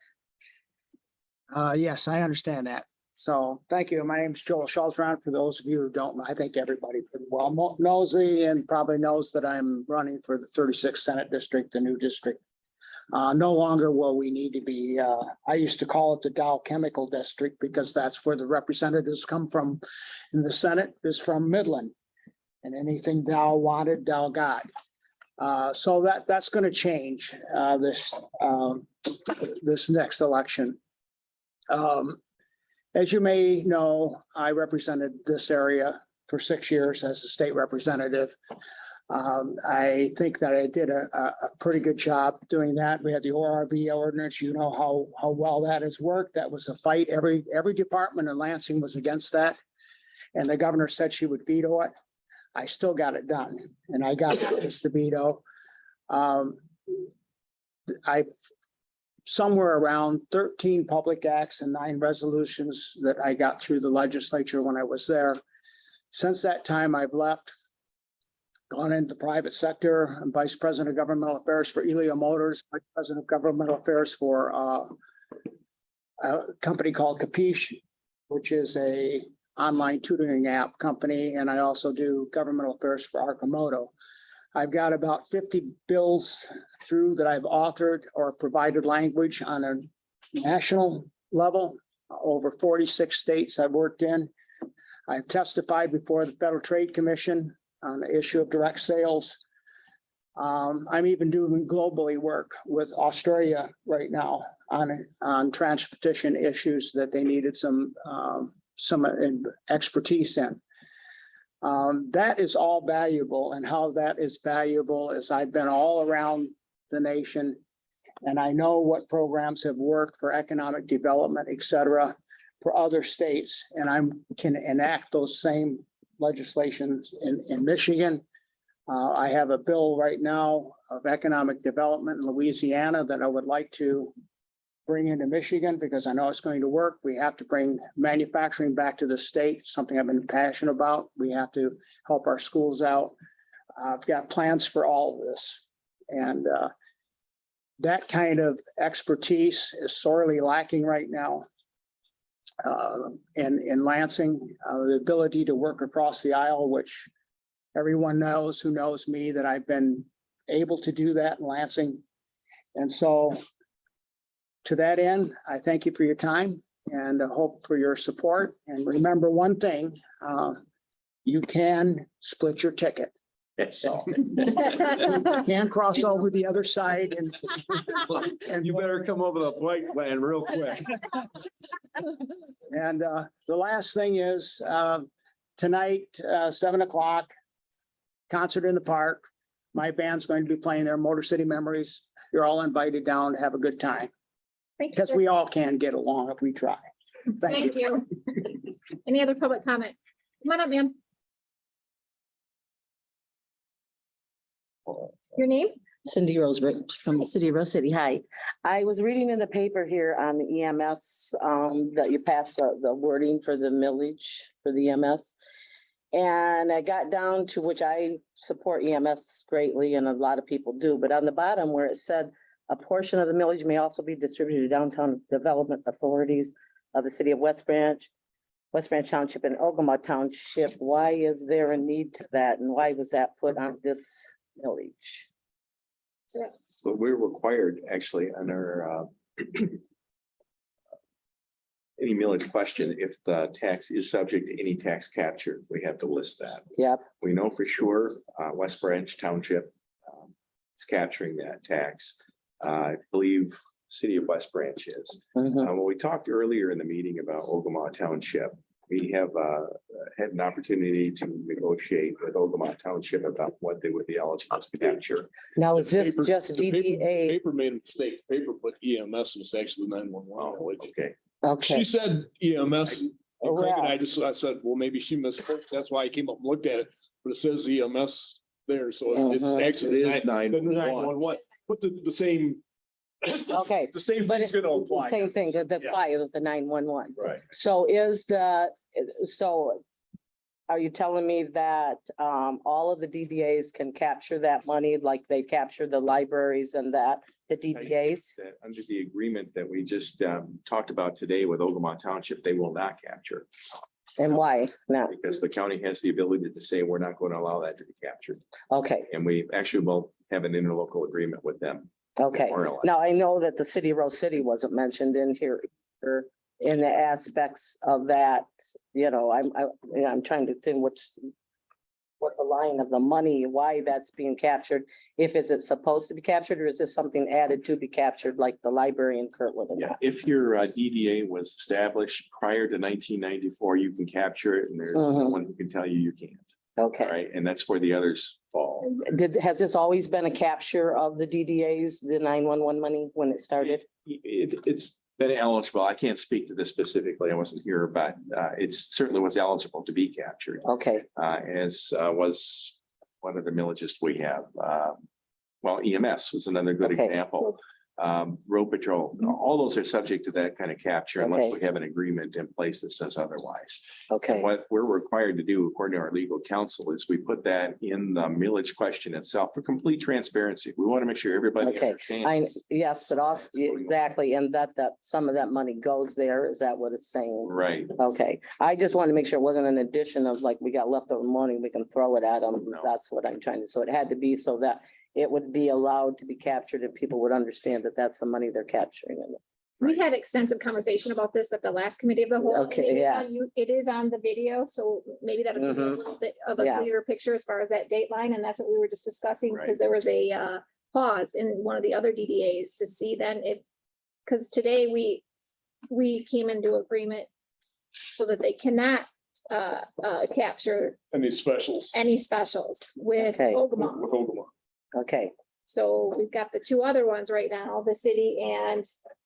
Yes, I understand that. So thank you. My name is Joel Schultron. For those of you who don't know, I think everybody pretty well knows me and probably knows that I'm running for the 36th Senate District, the new district. No longer will we need to be, I used to call it the Dow Chemical District because that's where the representatives come from. In the Senate is from Midland. And anything Dow wanted, Dow got. So that's going to change this next election. As you may know, I represented this area for 6 years as a state representative. I think that I did a pretty good job doing that. We had the ORB ordinance, you know how well that has worked. That was a fight. Every department in Lansing was against that. And the governor said she would veto it. I still got it done and I got the veto. I've somewhere around 13 public acts and 9 resolutions that I got through the legislature when I was there. Since that time, I've left, gone into the private sector. I'm Vice President of Governmental Affairs for Elio Motors, Vice President of Governmental Affairs for a company called Capiche, which is a online tutoring app company, and I also do governmental affairs for Ogemaw. I've got about 50 bills through that I've authored or provided language on a national level, over 46 states I've worked in. I've testified before the Federal Trade Commission on the issue of direct sales. I'm even doing globally work with Australia right now on transportation issues that they needed some expertise in. That is all valuable, and how that is valuable is I've been all around the nation, and I know what programs have worked for economic development, et cetera, for other states, and I can enact those same legislations in Michigan. I have a bill right now of economic development in Louisiana that I would like to bring into Michigan because I know it's going to work. We have to bring manufacturing back to the state, something I've been passionate about. We have to help our schools out. I've got plans for all of this. And that kind of expertise is sorely lacking right now. In Lansing, the ability to work across the aisle, which everyone knows who knows me, that I've been able to do that in Lansing. And so to that end, I thank you for your time and hope for your support. And remember one thing, you can split your ticket. So can cross over the other side and You better come over the white line real quick. And the last thing is tonight, 7 o'clock, concert in the park. My band's going to be playing their Motor City Memories. You're all invited down to have a good time Thank because you. we all can get along if we try. Thank you. Any other public comment? Come on up, ma'am. Your name? Cindy Rosebridge from the city of Rose City. Hi. I was reading in the paper here on the EMS, that you passed the wording for the millage for the EMS. And I got down to, which I support EMS greatly, and a lot of people do, but on the bottom where it said a portion of the millage may also be distributed to downtown development authorities of the city of West Branch Township and Ogemaw Township. Why is there a need to that? And why was that put on this millage? So we're required actually under any millage question, if the tax is subject to any tax capture, we have to list that. Yep. We know for sure West Branch Township is capturing that tax. I believe city of West Branch is. When we talked earlier in the meeting about Ogemaw Township, we have had an opportunity to negotiate with Ogemaw Township about what they would be eligible to capture. Now, is this Paper- just the DDA? Paper made a mistake. Paper put EMS and it's actually 911. Okay. Okay. She said EMS. And Craig and Right. I said, well, maybe she misspoke. That's why I came up and looked at it, but it says EMS there. So it's actually. It is 911. 911. Put the same. Okay. The same But thing's it's gonna the apply. same thing, the Yeah. apply, it was the 911. Right. So are you telling me that all of the DDAs can capture that money like they capture the libraries and that, the DDAs? That under the agreement that we just talked about today with Ogemaw Township, they will not capture. And why not? Because the county has the ability to say, we're not going to allow that to be captured. Okay, And we actually will have an interlocal agreement with them. okay. More or less. Now, I know that the city of Rose City wasn't mentioned in here or in the aspects of that, I'm trying to think what the line of the money, why that's being captured. If is it supposed to be captured or is this something added to be captured like the library in Kirtland? Yeah, if your DDA was established prior to 1994, you can capture it and there's no one who can tell you you can't. Okay. All right, and that's where the others fall. Has this always been a capture of the DDAs, the 911 money when it started? It's been eligible. I can't speak to this specifically. I wasn't here, but it certainly was eligible to be captured. Okay, As was one of the millages we have. well, EMS was another good Okay. example. Road patrol, all those are subject to that kind of capture unless Okay. we have an agreement in place that says otherwise. Okay, And what we're required to do, according to our legal counsel, is we put that in the millage question itself for complete transparency. We want to make sure everybody Okay. understands. yes, but also, exactly, and that some of that money goes there. Is that what it's saying? Right. Okay, I just wanted to make sure it wasn't an addition of like, we got leftover money, we can throw it at them. No. That's what I'm trying to, so it had to be so that it would be allowed to be captured and people would understand that that's the money they're capturing. We had extensive conversation about this at the last committee of the whole. and Okay, it is yeah. on It is on the video, so maybe that'll give you a Mhm. little bit of a Yeah. clearer picture as far as that dateline, and that's what we were just discussing, Right. because there was a pause in one of the other DDAs to see then if, because today we came into agreement so that they cannot capture Any specials any specials with Okay. Ogemaw. with Ogemaw, Okay, So we've got the two other ones right now, the city and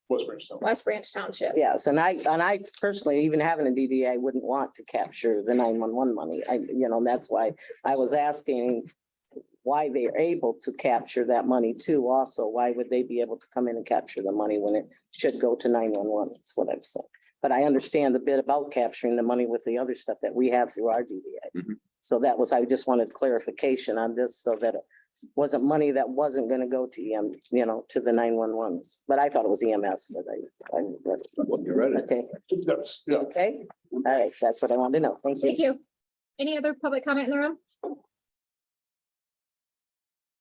West Branch Town. West Branch Township. yes, and I personally, even having a DDA, I wouldn't want to capture the 911 money. That's why I was asking why they're able to capture that money too also. Why would they be able to come in and capture the money when it should go to 911? That's what I'm saying. But I understand the bit about capturing the money with the other stuff that we have through our DDA. Mhm. So I just wanted clarification on this so that it wasn't money that wasn't gonna go to to the 911s. But I thought it was EMS, but Well, you read it. okay, That's, yeah. okay. All right, that's what I wanted to know. Thank Thank you. you. Any other public comment in the room?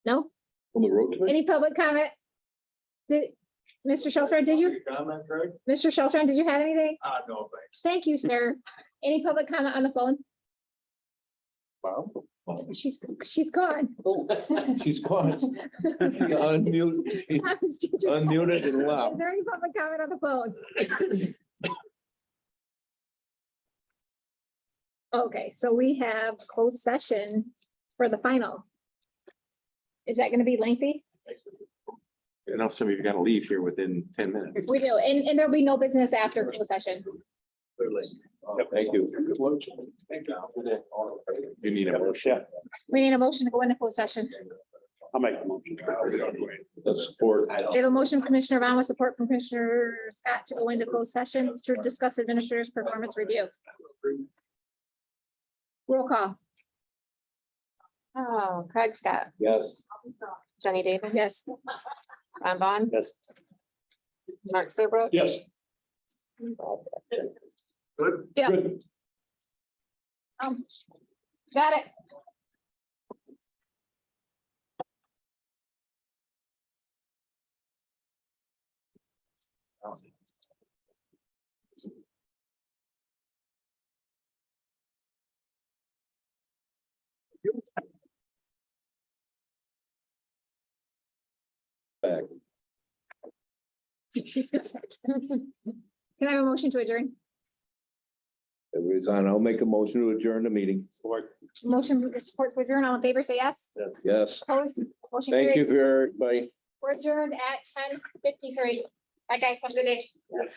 No? On the road. Any public comment? Mr. Shelter, did you? Comment, Craig? Mr. Shelter, did you have anything? No, thanks. Thank you, sir. Any public comment on the phone? Wow. She's gone. She's gone. Unmuted, I was teaching- unmuted and Is loud. there any public comment on the phone? Okay, so we have closed session for the final. Is that gonna be lengthy? I know some of you got to leave here within 10 minutes. We do, and there'll be no business after closed session. Thank you. You need a motion. We need a motion to go into closed session. I'll make the motion. Let's support. We have a motion, Commissioner Vaughn, with support from Commissioner Scott to go into closed session to discuss administrator's performance review. Roll call. Oh, Craig Scott, Yes. Jenny David, Yes. Ron Vaughn, Yes. Mark Serbrook. Yes. Good. Yeah. Good. Got it. Back. Can I have a motion to adjourn? Everybody's on. I'll make a motion to adjourn the meeting. Motion with support to adjourn. All in favor, say yes. Yes. Opposed? Motion Thank carried. you for everybody. We're adjourned at 10:53. Bye, guys. Have a good day. See you next